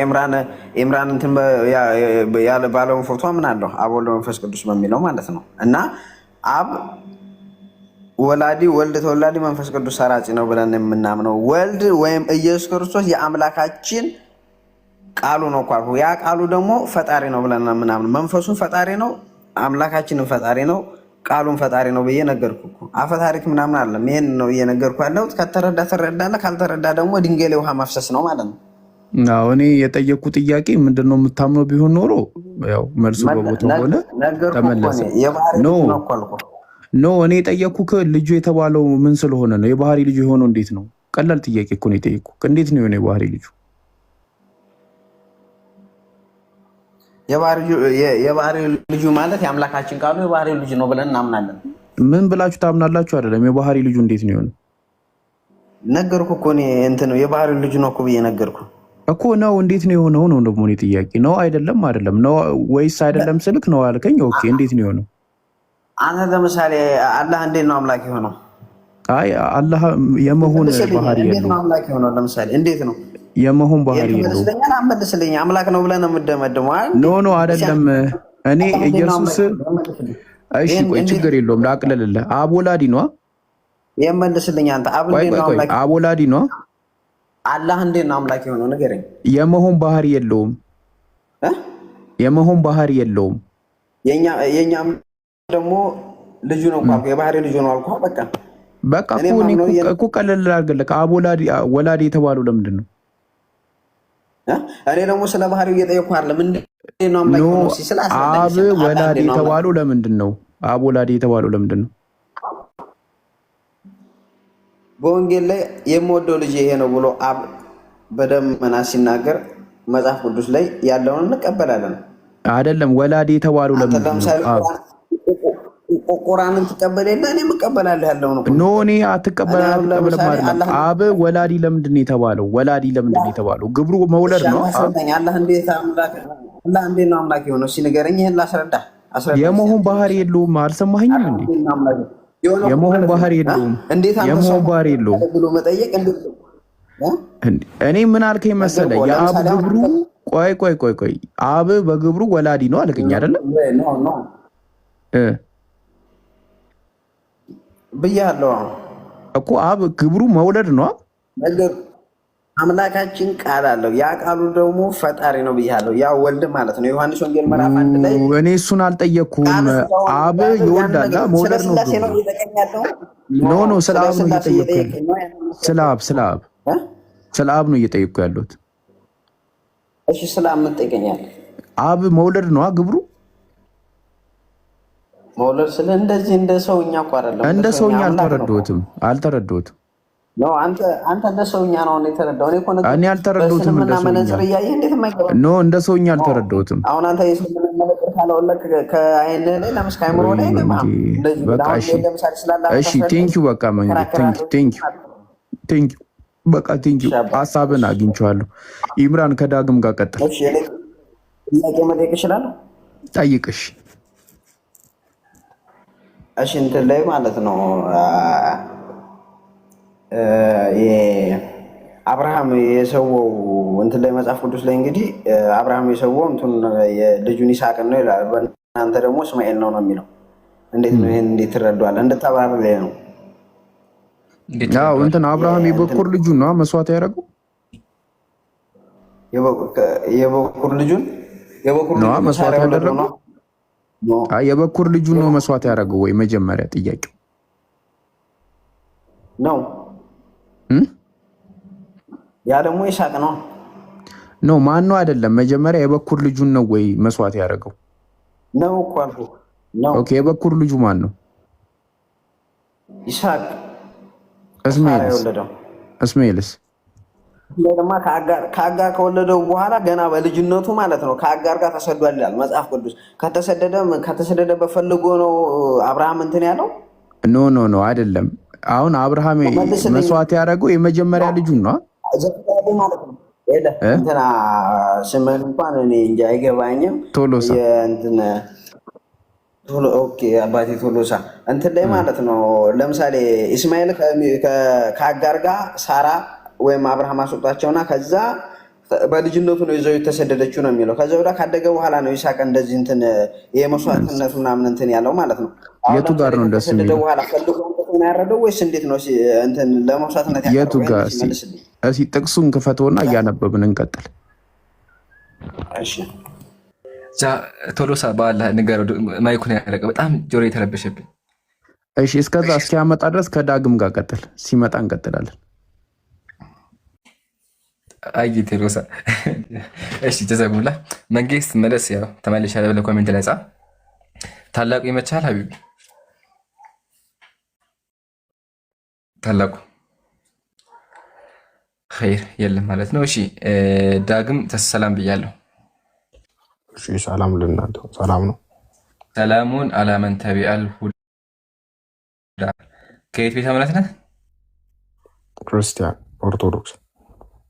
ኢምራን እንትን ያለ ባለውን ፎቶ አምናለሁ። አብ ወልድ መንፈስ ቅዱስ በሚለው ማለት ነው። እና አብ ወላዲ ወልድ ተወላዲ መንፈስ ቅዱስ ሰራጺ ነው ብለን የምናምነው ወልድ ወይም ኢየሱስ ክርስቶስ የአምላካችን ቃሉ ነው እኮ አልኩህ። ያ ቃሉ ደግሞ ፈጣሪ ነው ብለን የምናምነው መንፈሱን ፈጣሪ ነው፣ አምላካችንን ፈጣሪ ነው፣ ቃሉን ፈጣሪ ነው ብዬ ነገርኩህ እኮ። አፈ ታሪክ ምናምን አለም። ይሄን ነው እየነገርኩህ ያለሁት። ከተረዳ ትረዳለህ፣ ካልተረዳ ደግሞ ድንጋይ ላይ ውሃ ማፍሰስ ነው ማለት ነው። እኔ የጠየኩት ጥያቄ ምንድነው የምታምነው ቢሆን ኖሮ ያው መልሱ በቦታው ሆነ ተመለሰ። ኖ እኔ የጠየኩህ ልጁ የተባለው ምን ስለሆነ ነው? የባህሪ ልጁ የሆነው እንዴት ነው? ቀላል ጥያቄ እኮ ነው የጠየኩህ። እንዴት ነው የሆነ የባህሪ ልጁ? የባህሪ ልጁ ማለት የአምላካችን ቃሉ የባህሪ ልጁ ነው ብለን እናምናለን። ምን ብላችሁ ታምናላችሁ? አይደለም የባህሪ ልጁ እንዴት ነው የሆነው? ነገርኩህ እኮ እኔ እንትን ነው የባህሪ ልጁ ነው እኮ ብዬ ነገርኩህ እኮ ነው። እንዴት ነው የሆነው ነው ደግሞ እኔ ጥያቄ ነው። አይደለም ነው ወይስ አይደለም ስልክ ነው አልከኝ። ኦኬ እንዴት ነው የሆነው? አንተ ለምሳሌ አላህ እንዴት ነው አምላክ የሆነው? አይ አላህ የመሆን ባህሪ እንዴት ነው አምላክ የሆነው? ለምሳሌ እንዴት ነው የመሆን ባህሪ የለውም? መልስልኝ። አምላክ ነው ብለህ ነው የምትደመድመው? ኖ አይደለም። እኔ ኢየሱስ እሺ ቆይ ችግር የለውም ላቅልልልህ። አብ ወላዲ ነው። የመልስልኝ አንተ አብ እንዴት ነው አምላክ? አብ ወላዲ ነው። አላህ እንዴት ነው አምላክ የሆነው ንገረኝ። የመሆን ባህሪ የለውም። የመሆን ባህሪ የለውም። የኛ ደግሞ ልጁ ነው እኮ የባህሪ ልጁ ነው አልኩህ። በቃ እኮ ቀለል አድርገህ አብ ወላዲ የተባለው ለምንድን ነው? እኔ ደግሞ ስለ ባህሪው እየጠየኩህ አይደለም። እንዴት ነው አምላክ የሆነው? አብ ወላዲ የተባለው ለምንድን ነው? አብ ወላዲ የተባለው ለምንድን ነው? በወንጌል ላይ የምወደው ልጅ ይሄ ነው ብሎ አብ በደመና ሲናገር መጽሐፍ ቅዱስ ላይ ያለውን እንቀበላለን። አይደለም ወላዲ የተባለው ለምንድን ነው? ቁርአንን ትቀበል የለ እኔም እቀበላለሁ ያለው ነው። ኖ እኔ አትቀበልም አይደለም። አብ ወላዲ ለምንድን ነው የተባለው? ወላዲ ለምንድን ነው የተባለው? ግብሩ መውለድ ነው። አላህ እንዴት ነው አምላክ የሆነው? እስኪ ንገረኝ። ይሄን ላስረዳ። የመሆን ባህሪ የለውም። አልሰማኸኝም እንዴ? የመሆን ባህሪ የለውም። የመሆን ባህሪ የለውም ብሎ መጠየቅ እንዴት ነው? እኔ ምን አልከኝ መሰለህ? የአብ ግብሩ ቆይ አብ በግብሩ ወላዲ ነው አልከኝ አይደለም? ብያለሁ እኮ አብ ግብሩ መውለድ ነው። አምላካችን ቃል አለው። ያ ቃሉ ደግሞ ፈጣሪ ነው ብያለሁ። ያ ወልድ ማለት ነው። ዮሐንስ ወንጌል ምዕራፍ 1 ላይ እኔ እሱን አልጠየቅኩም። አብ ይወልዳል መውለድ ነው። ኖ ስለ አብ ነው እየጠየቅኩ ያለሁት። ስለ አብ ነው እየጠየቅኩ ያለሁት። እሺ ስለ አብ ምን ትጠይቀኛለህ? አብ መውለድ ነው ግብሩ። መውለድ ስለ እንደዚህ እንደ ሰውኛ እኮ አይደለም። እንደ ሰውኛ አልተረዳሁትም። ነው አንተ እንደ ሰውኛ ነው የተረዳው። እኔ አልተረዳሁትም። እንደ ሰውኛ ኖ እንደ ሰውኛ አልተረዳሁትም። አሁን አንተ የሰውኛ መለቀቅ ካለወለክ ከአይን ላይ ለምስካይምሮ ላይ በቃ እሺ ቴንኪው በቃ ቴንኪው በቃ ቴንኪው። ሀሳብን አግኝቼዋለሁ። ኢምራን ከዳግም ጋር ቀጥል። እሺ ጥያቄ መጠየቅ እችላለሁ? ጠይቅሽ። እሺ እንትን ላይ ማለት ነው አብርሃም የሰወው እንትን ላይ መጽሐፍ ቅዱስ ላይ እንግዲህ አብርሃም የሰወው እንትን ልጁን ይስሐቅን ነው ይላል። በእናንተ ደግሞ እስማኤል ነው የሚለው። እንዴት ነው ይሄን እንዴት ትረዳዋለህ? እንድታብራራ ነው። ያው እንትን አብርሃም የበኩር ልጁን ነው መስዋዕት ያደረገው። የበኩር ልጁን መስዋዕት ያደረገው የበኩር ልጁን ነው መስዋዕት ያደረገው ወይ? መጀመሪያ ጥያቄው ነው። ያ ደግሞ ይስሐቅ ነው ነው ማን ነው? አይደለም መጀመሪያ የበኩር ልጁን ነው ወይ መስዋዕት ያደረገው? ነው እኮ አልኩህ ነው። ኦኬ የበኩር ልጁ ማን ነው? ይስሐቅ። እስማኤልስ ለማ ከአጋር ከወለደው በኋላ ገና በልጅነቱ ማለት ነው ከአጋር ጋር ተሰዷል ይላል መጽሐፍ ቅዱስ። ከተሰደደ በፈልጎ ነው አብርሃም እንትን ያለው። ኖ አይደለም። አሁን አብርሃም መስዋዕት ያደረገው የመጀመሪያ ልጁን ነው ማለት ነው። እንትና ስምህን እንኳን እኔ እንጃ አይገባኝም። ቶሎሳ ኦኬ አባቴ ቶሎሳ እንትን ላይ ማለት ነው። ለምሳሌ ኢስማኤል ከአጋር ጋር ሳራ ወይም አብርሃም አስወጣቸውና ከዛ በልጅነቱ ነው ይዘው የተሰደደችው ነው የሚለው። ከዛ ወዲያ ካደገ በኋላ ነው ይስሐቅ እንደዚህ እንትን የመስዋዕትነቱ ምናምን እንትን ያለው ማለት ነው። የቱ ጋር ነው እንደሱ የሚለው? በኋላ ፈልጎ እንትን ያረደው ወይስ እንዴት ነው እንትን ለመስዋዕትነት ያለው? የቱ ጋር እስኪ ጥቅሱን ክፈተውና እያነበብን እንቀጥል። እሺ ቶሎሳ በኋላ ንገረው። ማይኩን ያደረገ በጣም ጆሮ የተረበሸብኝ። እሺ እስከዛ እስኪያመጣ ድረስ ከዳግም ጋር ቀጥል። ሲመጣ እንቀጥላለን። አይ ቴሮሳ እሺ ተዘጉላ መንግስት መለስ ያው ተመልሻለሁ ብለህ ኮሜንት ላይ ጻፍ። ታላቁ ይመቻል ሀቢቢ ታላቁ ኸይር የለም ማለት ነው። እሺ ዳግም ተሰላም ብያለሁ። እሺ ሰላም ለእናንተ ሰላም ነው። ሰላሙን አላመን ተቢአል ሁዳ ከየት ቤተ እምነት ነህ? ክርስቲያን ኦርቶዶክስ።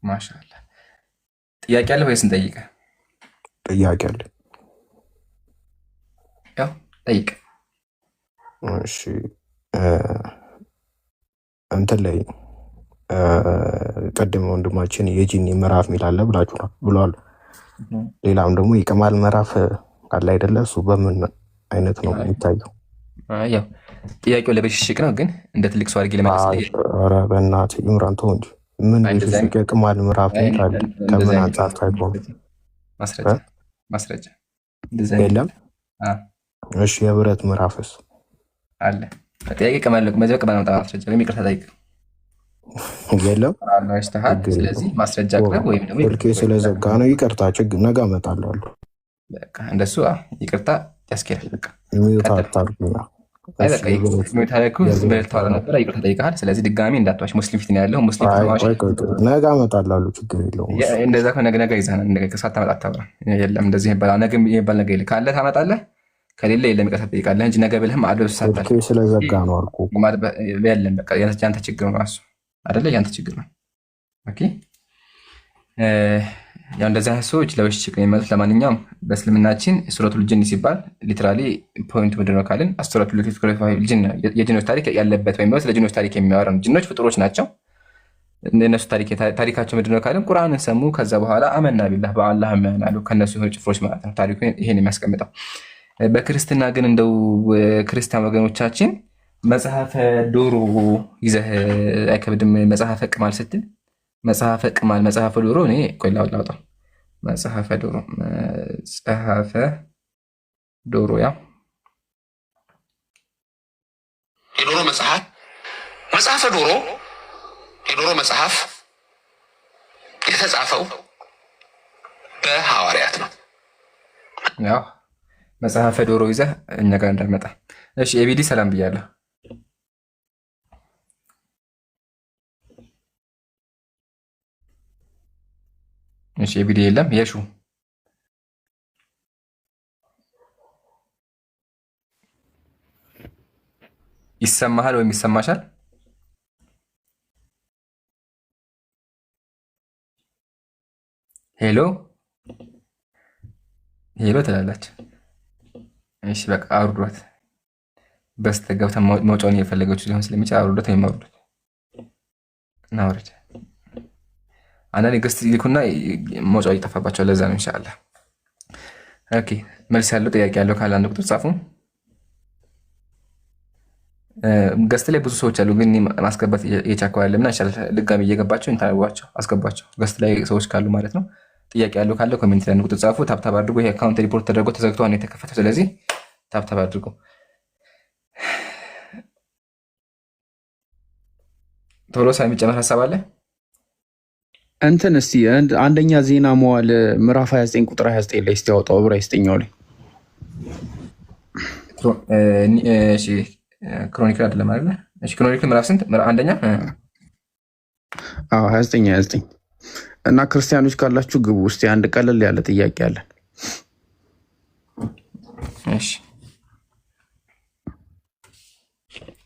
ማሻአላ ጥያቄ አለ ወይስ እንጠይቅ? ጥያቄ አለ። ያው ጠይቅ። እሺ እንትን ላይ ቀደም ወንድማችን የጂኒ ምዕራፍ ሚላለ ብሏል። ሌላም ደግሞ የቅማል ምዕራፍ አለ አይደለ? እሱ በምን አይነት ነው የሚታየው? ያው ጥያቄው ለበሽሽቅ ነው፣ ግን እንደ ትልቅ ሰው አድርጌ ለመለስ። ኧረ በእናትህ ይምራን ተው እንጂ ምን በሽሽቅ የቅማል ምዕራፍ ይላል? ከምን አንጻር ታይቶ ማስረጃ የለም? እሺ የብረት ምዕራፍስ አለ? ጥያቄ ቅማል ቅማል ማስረጃ ወይም ይቅርታ ጠይቅ የለም? ስለዚህ ማስረጃ ቅረብ፣ ወይም ደግሞ ስልኬ ስለዘጋ ነው ይቅርታ። ችግር ነገ እመጣለሁ። እንደሱ ይቅርታ ያስኬዳል። በቃ ይቅርታ ጠይቀሃል። ስለዚህ ድጋሚ እንዳትዋሽ። ሙስሊም ፊት ነው ያለው። ሙስሊም ነገ እመጣለሁ። ችግር የለውም። እንደዛ ነገ ይዘህ ሳታመጣ አታውራ። የለም እንደዚህ ነገ የሚባል ነገር የለም። ካለ ታመጣለህ፣ ከሌለ የለም ይቅርታ ጠይቃለህ እንጂ ነገ ብለህም ስልኬ ስለዘጋ ነው አልኩህ። የለም በቃ ያንተ ችግር ነው እሱ አይደለ? ያንተ ችግር ነው። ኦኬ ያው እንደዚህ አይነት ሰዎች ለበሽሽቅ ነው የሚመጡት። ለማንኛውም በእስልምናችን ሱረቱል ጂን ሲባል ሊትራሊ ፖይንቱ ምንድን ነው ካልን የጂኖች ታሪክ ያለበት ወይም ስለ ጂኖች ታሪክ የሚያወራ ነው። ጂኖች ፍጡሮች ናቸው። እነሱ ታሪካቸው ምንድን ነው ካልን ቁርአንን ሰሙ፣ ከዛ በኋላ አመና ቢላህ በአላህ ያምናሉ። ከነሱ የሆኑ ጭፍሮች ማለት ነው ታሪኩ ይሄን የሚያስቀምጠው። በክርስትና ግን እንደው ክርስቲያን ወገኖቻችን መጽሐፈ ዶሮ ይዘህ አይከብድም? መጽሐፈ ቅማል ስትል መጽሐፈ ቅማል መጽሐፈ ዶሮ እኔ ቆይ ላውጣው። መጽሐፈ ዶሮ ያው የዶሮ መጽሐፈ ዶሮ የዶሮ መጽሐፍ የተጻፈው በሐዋርያት ነው። ያው መጽሐፈ ዶሮ ይዘህ እኛ ጋር እንዳመጣ። እሺ ኤቢዲ ሰላም ብያለሁ። እሺ ኤቢዲ የለም። የሹ ይሰማሃል ወይም ይሰማሻል? ሄሎ ሄሎ ትላላችሁ። እሺ በቃ አውርዷት። በስተገብታ መውጫውን እየፈለገችው ሊሆን ስለሚችል አውርዷት ወይም አውርዷት እናውርድ። አንዳንዴ ገስት ይልኩና መውጫው እየጠፋባቸው ለዛ ነው። ኢንሻአላህ ኦኬ። መልስ ያለው ጥያቄ ያለው ካለ አንድ ቁጥር ጻፉ። ገስት ላይ ብዙ ሰዎች አሉ፣ ግን ማስገባት እየቻልኩ አይደለም እና ይሻላል ድጋሚ እየገባቸው እንታዋቸው አስገባቸው። ገስት ላይ ሰዎች ካሉ ማለት ነው። ጥያቄ ያለው ካለ ኮሜንት ላይ ንቁጥ ጻፉ። ታብታብ አድርጎ ይሄ አካውንት ሪፖርት ተደርጎ ተዘግቶ ነው የተከፈተው። ስለዚህ ታብታብ አድርጎ ቶሎ የሚጨመር ሀሳብ አለ እንትን እስቲ አንደኛ ዜና መዋዕል ምዕራፍ 29 ቁጥር 29 ላይ እስቲ ያወጣው ዕብራይስጥኛው ላይ ክሮኒክል አይደለም አይደለ? እሺ ክሮኒክል ምዕራፍ ስንት? አንደኛ 29 እና ክርስቲያኖች ካላችሁ ግቡ። እስቲ አንድ ቀለል ያለ ጥያቄ አለን። እሺ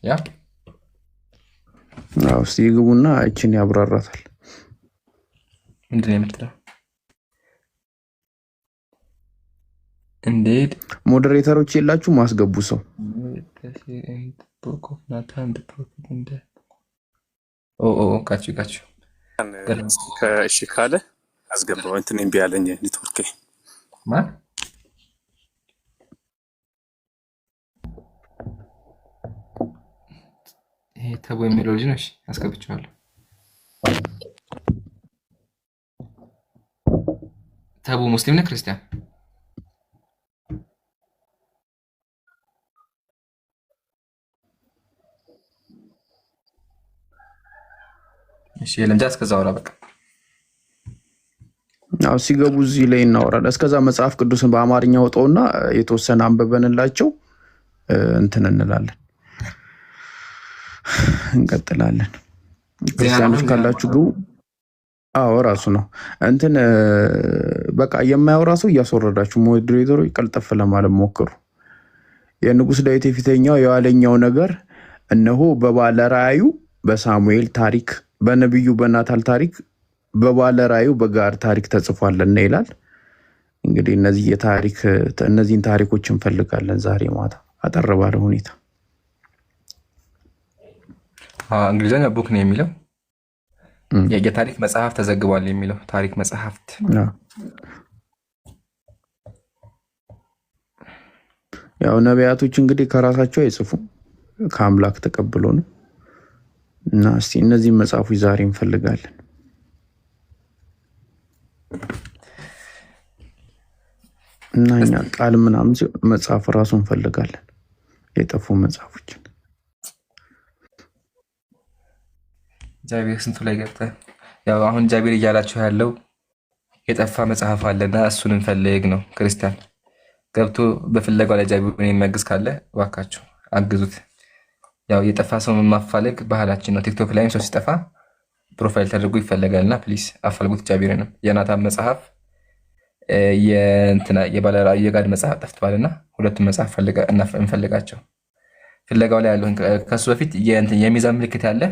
ያ እስቲ ግቡና እቺን ያብራራታል። ምንድን ነው የምትለው? እንዴት ሞዴሬተሮች የላችሁ? ማስገቡ ሰው ካችሁ እሺ ካለ አስገባው። እንትን እምቢ አለኝ ኔትወርክ። ማን ይሄ ተቦ የሚለው ልጅ ነው? እሺ አስገብቼዋለሁ። ተቡ ሙስሊም ነህ ክርስቲያን? እሺ የለም ጃ እስከዛ አውራ በቃ። ሲገቡ እዚህ ላይ እናወራለን። እስከዛ መጽሐፍ ቅዱስን በአማርኛ ወጣውና የተወሰነ አንበበንላቸው እንትን እንላለን፣ እንቀጥላለን። ክርስቲያኖች ካላችሁ ግቡ። ራሱ ነው እንትን በቃ የማያወራ ሰው እያስወረዳችሁ ሞዴሬተሮች ቀልጠፍ ለማለት ሞክሩ። የንጉሥ ዳዊት የፊተኛው የኋለኛው ነገር እነሆ በባለ ራእዩ በሳሙኤል ታሪክ፣ በነቢዩ በናታን ታሪክ፣ በባለ ራእዩ በጋድ ታሪክ ተጽፏልና ይላል። እንግዲህ እነዚህን ታሪኮች እንፈልጋለን ዛሬ ማታ አጠር ባለ ሁኔታ። እንግሊዝኛ ቡክ ነው የሚለው የታሪክ መጽሐፍ ተዘግቧል የሚለው ታሪክ መጽሐፍት። ያው ነቢያቶች እንግዲህ ከራሳቸው አይጽፉም ከአምላክ ተቀብሎ ነው። እና እስቲ እነዚህ መጽሐፎች ዛሬ እንፈልጋለን። እና እኛ ቃል ምናምን መጽሐፍ ራሱ እንፈልጋለን፣ የጠፉ መጽሐፎችን። እግዚአብሔር ስንቱ ላይ ገብተህ ያው አሁን እግዚአብሔር እያላችሁ ያለው የጠፋ መጽሐፍ አለና እሱን እንፈልግ ነው። ክርስቲያን ገብቶ በፍለጋው ላይ እግዚአብሔርን የሚያግዝ ካለ እባካችሁ አግዙት። ያው የጠፋ ሰው ማፋለግ ባህላችን ነው። ቲክቶክ ላይም ሰው ሲጠፋ ፕሮፋይል ተደርጎ ይፈለጋልና ፕሊዝ አፋልጉት እግዚአብሔርንም። የናታን መጽሐፍ የባለ ራእዩ የጋድ መጽሐፍ ጠፍቷልና ሁለቱም መጽሐፍ እንፈልጋቸው። ፍለጋው ላይ ያለውን ከሱ በፊት የሚዛን ምልክት ያለ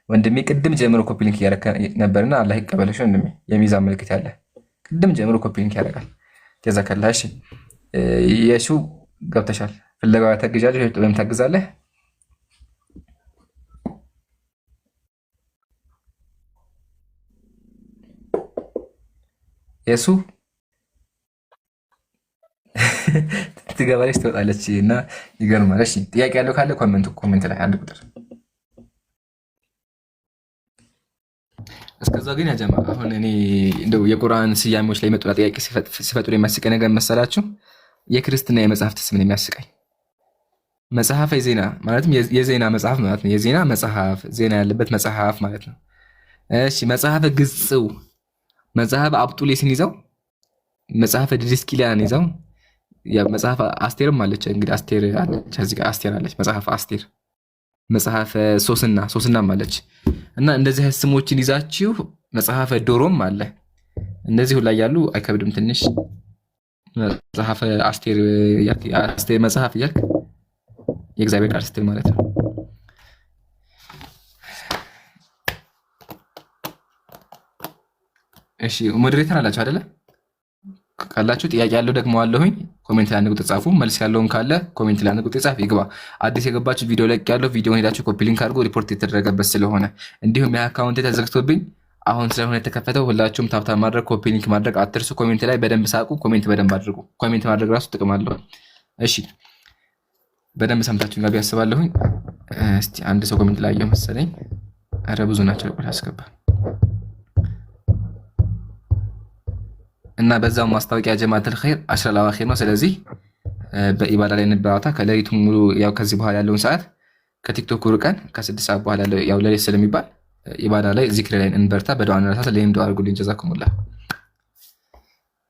ወንድሜ ቅድም ጀምሮ ኮፒ ሊንክ እያደረከ ነበርና አላህ ይቀበለሽ ወንድሜ። የሚዛን ምልክት ያለ ቅድም ጀምሮ ኮፒ ሊንክ ያደርጋል። ጀዛከላህ። የሱ ገብተሻል። ፍለጋው ታግዣለሽ ወይም ታግዛለህ? የሱ ትገባለች ትወጣለች እና ይገርማል። እሺ ጥያቄ ያለው ካለ ኮሜንት ላይ አንድ ቁጥር። እስከዛ ግን ያጀማ አሁን እኔ እንደው የቁርአን ስያሜዎች ላይ መጡላ ጥያቄ ሲፈጥሩ የሚያስቀኝ ነገር መሰላችሁ? የክርስትና የመጽሐፍት ስም ነው የሚያስቀኝ። መጽሐፈ ዜና ማለትም የዜና መጽሐፍ ማለት ነው። የዜና መጽሐፍ ዜና ያለበት መጽሐፍ ማለት ነው። እሺ መጽሐፈ ግጽው መጽሐፈ አብጡሌስን ይዘው መጽሐፈ ድሪስኪሊያን ይዘው መጽሐፈ አስቴርም አለች። እንግዲህ አስቴር አለች፣ እዚህ ጋር አስቴር አለች። መጽሐፈ አስቴር፣ መጽሐፈ ሶስናም አለች። እና እንደዚህ ስሞችን ይዛችሁ መጽሐፈ ዶሮም አለ። እነዚህ ሁላ ያሉ አይከብድም ትንሽ። መጽሐፈ አስቴር መጽሐፍ እያልክ የእግዚአብሔር ቃል ስትል ማለት ነው። እሺ ሞዴሬተር አላችሁ አይደለ? ካላችሁ ጥያቄ ያለው ደግሞ አለሁኝ ኮሜንት ላይ አንቁጥ ጻፉ። መልስ ያለውም ካለ ኮሜንት ላይ አንቁጥ ጻፍ ይግባ። አዲስ የገባችሁ ቪዲዮ ላይ ያለው ቪዲዮን ሄዳችሁ ኮፒ ሊንክ አድርጎ ሪፖርት የተደረገበት ስለሆነ እንዲሁም የአካውንት ተዘግቶብኝ አሁን ስለሆነ የተከፈተው ሁላችሁም ታብታብ ማድረግ ኮፒ ሊንክ ማድረግ አትርሱ። ኮሜንት ላይ በደንብ ሳቁ። ኮሜንት በደንብ አድርጉ። ኮሜንት ማድረግ ራሱ ጥቅም አለው። እሺ በደንብ ሰምታችሁ ጋር ቢያስባለሁኝ እስቲ አንድ ሰው ኮሜንት ላይ ያየው መሰለኝ። ኧረ ብዙ ናቸው ቆይ አስገባ እና በዛው ማስታወቂያ ጀማዓተል ኸይር አሽረል አዋኺር ነው። ስለዚህ በኢባዳ ላይ እንበራታ ከሌሊቱ ሙሉ ያው ከዚህ በኋላ ያለውን ሰዓት ከቲክቶክ ሩቀን ከ6 ሰዓት በኋላ ያው ሌሊት ስለሚባል ኢባዳ ላይ ዚክር ላይ እንበርታ። በዱዓ እንረሳት። ለኔም ዱዓ አድርጉልኝ። ጀዛኩሙላህ።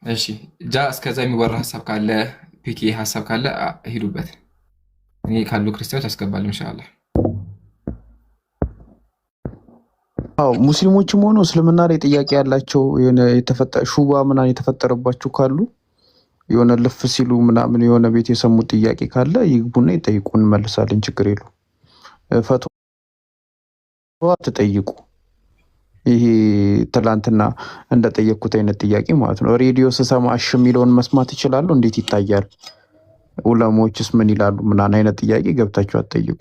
እሺ ጃ እስከዛ የሚወራ ሐሳብ ካለ ፒኬ ሐሳብ ካለ ሂዱበት። እኔ ካሉ ክርስቲያኖች አስገባለሁ ኢንሻአላህ። አዎ ሙስሊሞችም ሆነው እስልምና ላይ ጥያቄ ያላቸው የሆነ ሹባ ምናምን የተፈጠረባቸው ካሉ የሆነ ልፍ ሲሉ ምናምን የሆነ ቤት የሰሙት ጥያቄ ካለ ይግቡና ይጠይቁ፣ እንመልሳለን። ችግር የለውም። ፈትዋ ትጠይቁ። ይሄ ትላንትና እንደጠየቅኩት አይነት ጥያቄ ማለት ነው። ሬዲዮ ስሰማ እሺ የሚለውን መስማት ይችላሉ? እንዴት ይታያል? ዑለሞችስ ምን ይላሉ? ምናምን አይነት ጥያቄ ገብታችሁ አትጠይቁ።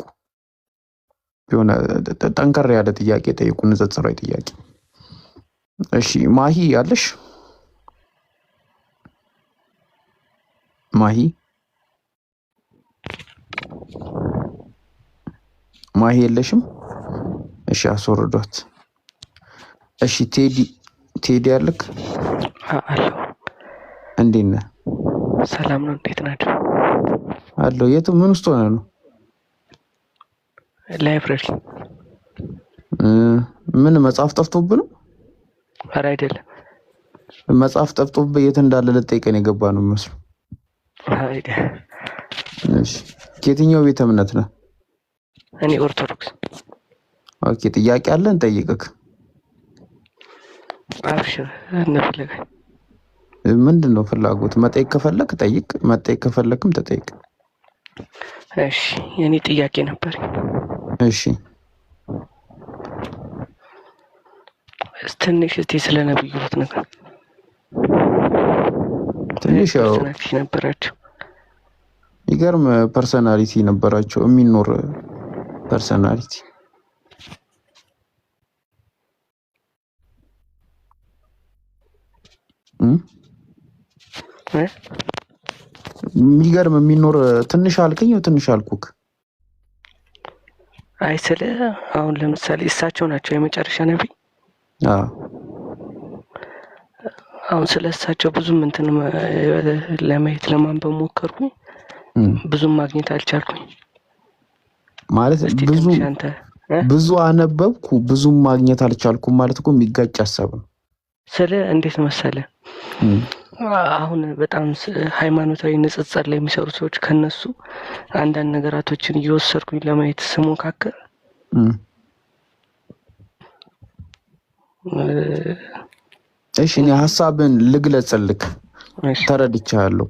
የሆነ ጠንከር ያለ ጥያቄ ጠይቁ፣ ንጽጽራዊ ጥያቄ። እሺ ማሂ አለሽ? ማሂ የለሽም? እሺ አስወርዷት። እሺ ቴዲ አለክ? አሎ እንዴት ነህ? ሰላም ነው። እንዴት ናችሁ? አሎ የቱ ምን ውስጥ ሆነ ነው? ላይብረሪ። ምን መጽሐፍ ጠፍቶብህ ነው? ኧረ አይደለም። መጽሐፍ ጠፍቶብህ የት እንዳለ ልጠይቀን የገባ ነው የሚመስለው። አይደለም። እሺ ከየትኛው ቤተ እምነት ነህ? እኔ ኦርቶዶክስ። ኦኬ ጥያቄ አለን ጠይቅክ። አብሽር እንፈልጋለን። ምንድን ነው ፍላጎት? መጠየቅ ከፈለክ ጠይቅ፣ መጠየቅ ከፈለክም ተጠይቅ። እሺ የኔ ጥያቄ ነበር። እሺ ትንሽ እስቲ ስለ ነብዩ ነገር ትንሽ ያው ነበራቸው። ይገርም ፐርሰናሊቲ ነበራቸው፣ የሚኖር ፐርሰናሊቲ። የሚገርም የሚኖር ትንሽ አልከኝ ትንሽ አልኩክ። አይ ስለ አሁን ለምሳሌ እሳቸው ናቸው የመጨረሻ ነብይ። አሁን ስለ እሳቸው ብዙም እንትን ለማየት ለማንበብ ሞከርኩኝ፣ ብዙም ማግኘት አልቻልኩኝ። ማለት ብዙ አነበብኩ ብዙም ማግኘት አልቻልኩም ማለት እኮ የሚጋጭ ሐሳብ ነው። ስለ እንዴት መሰለ አሁን በጣም ሃይማኖታዊ ንጽጽር ላይ የሚሰሩ ሰዎች ከነሱ አንዳንድ ነገራቶችን እየወሰድኩኝ ለማየት ስሞካከር እሺ እኔ ሐሳብን ልግለጽልክ። ተረድቻለሁ።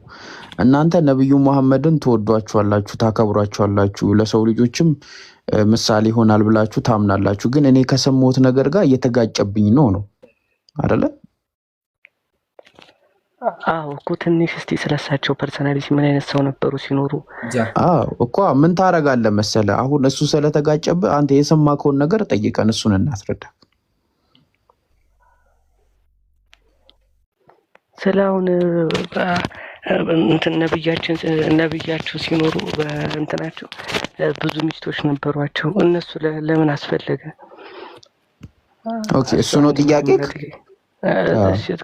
እናንተ ነብዩ መሐመድን ትወዷቸዋላችሁ፣ ታከብሯቸዋላችሁ፣ ለሰው ልጆችም ምሳሌ ይሆናል ብላችሁ ታምናላችሁ። ግን እኔ ከሰማሁት ነገር ጋር እየተጋጨብኝ ነው አይደለ? አዎ እኮ ትንሽ እስቲ ስለሳቸው ፐርሰናሊቲ ምን አይነት ሰው ነበሩ ሲኖሩ? አዎ እኮ ምን ታረጋለህ መሰለ፣ አሁን እሱ ስለተጋጨብህ አንተ የሰማከውን ነገር ጠይቀን እሱን እናስረዳ። ስለአሁን እንትን ነብያቸው ሲኖሩ በእንትናቸው ብዙ ሚስቶች ነበሯቸው። እነሱ ለምን አስፈለገ? ኦኬ እሱ ነው ጥያቄ።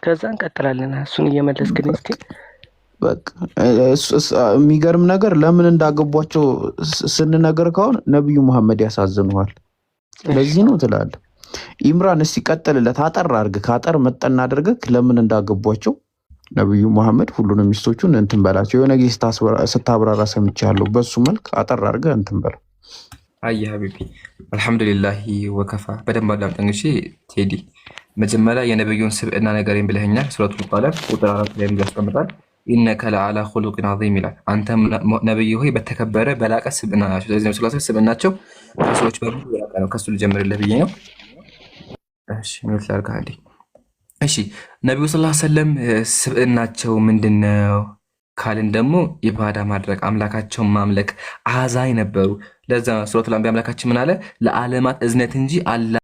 ከዛ እንቀጥላለን። እሱን እየመለስክልኝ እስቲ። በቃ የሚገርም ነገር ለምን እንዳገቧቸው ስንነገር ከሆነ ነብዩ መሐመድ ያሳዝነዋል። ለዚህ ነው ትላለህ። ኢምራን እስቲ ቀጥልለት፣ አጠር አድርገህ ካጠር መጠና አድርገህ ለምን እንዳገቧቸው ነብዩ መሐመድ ሁሉንም ሚስቶቹን እንትን በላቸው። የሆነ ጊዜ ስታብራራ ሰምቻለሁ። በሱ መልክ አጠር አድርገህ እንትን በለው። አይ ሀቢቢ አልሐምዱሊላህ ወከፋ። በደንብ አዳምጠኝ እሺ ቴዲ። መጀመሪያ የነብዩን ስብዕና ነገሬን ብለኸኛል። ሱረቱል ቀለም ቁጥር 4 ላይ ያስቀምጣል። ኢነከ ለዓላ ኹሉቂን ዐዚም ይላል። አንተ ነብዩ ሆይ በተከበረ በላቀ ስብዕና ናቸው። ስለዚህ ነው ስላሰ ስብዕናቸው ከሰዎች በሙሉ የላቀ ነው። ከሱ ልጀምርልህ ብዬ ነው። እሺ ምን ታርጋዲ? እሺ ነብዩ ሰለላሁ ዐለይሂ ወሰለም ስብዕናቸው ምንድነው ካልን ደግሞ ኢባዳ ማድረግ፣ አምላካቸውን ማምለክ፣ አዛኝ ነበሩ። ለዛ ሱረቱል አንቢያ አምላካችን ምን አለ? ለዓለማት እዝነት እንጂ አላ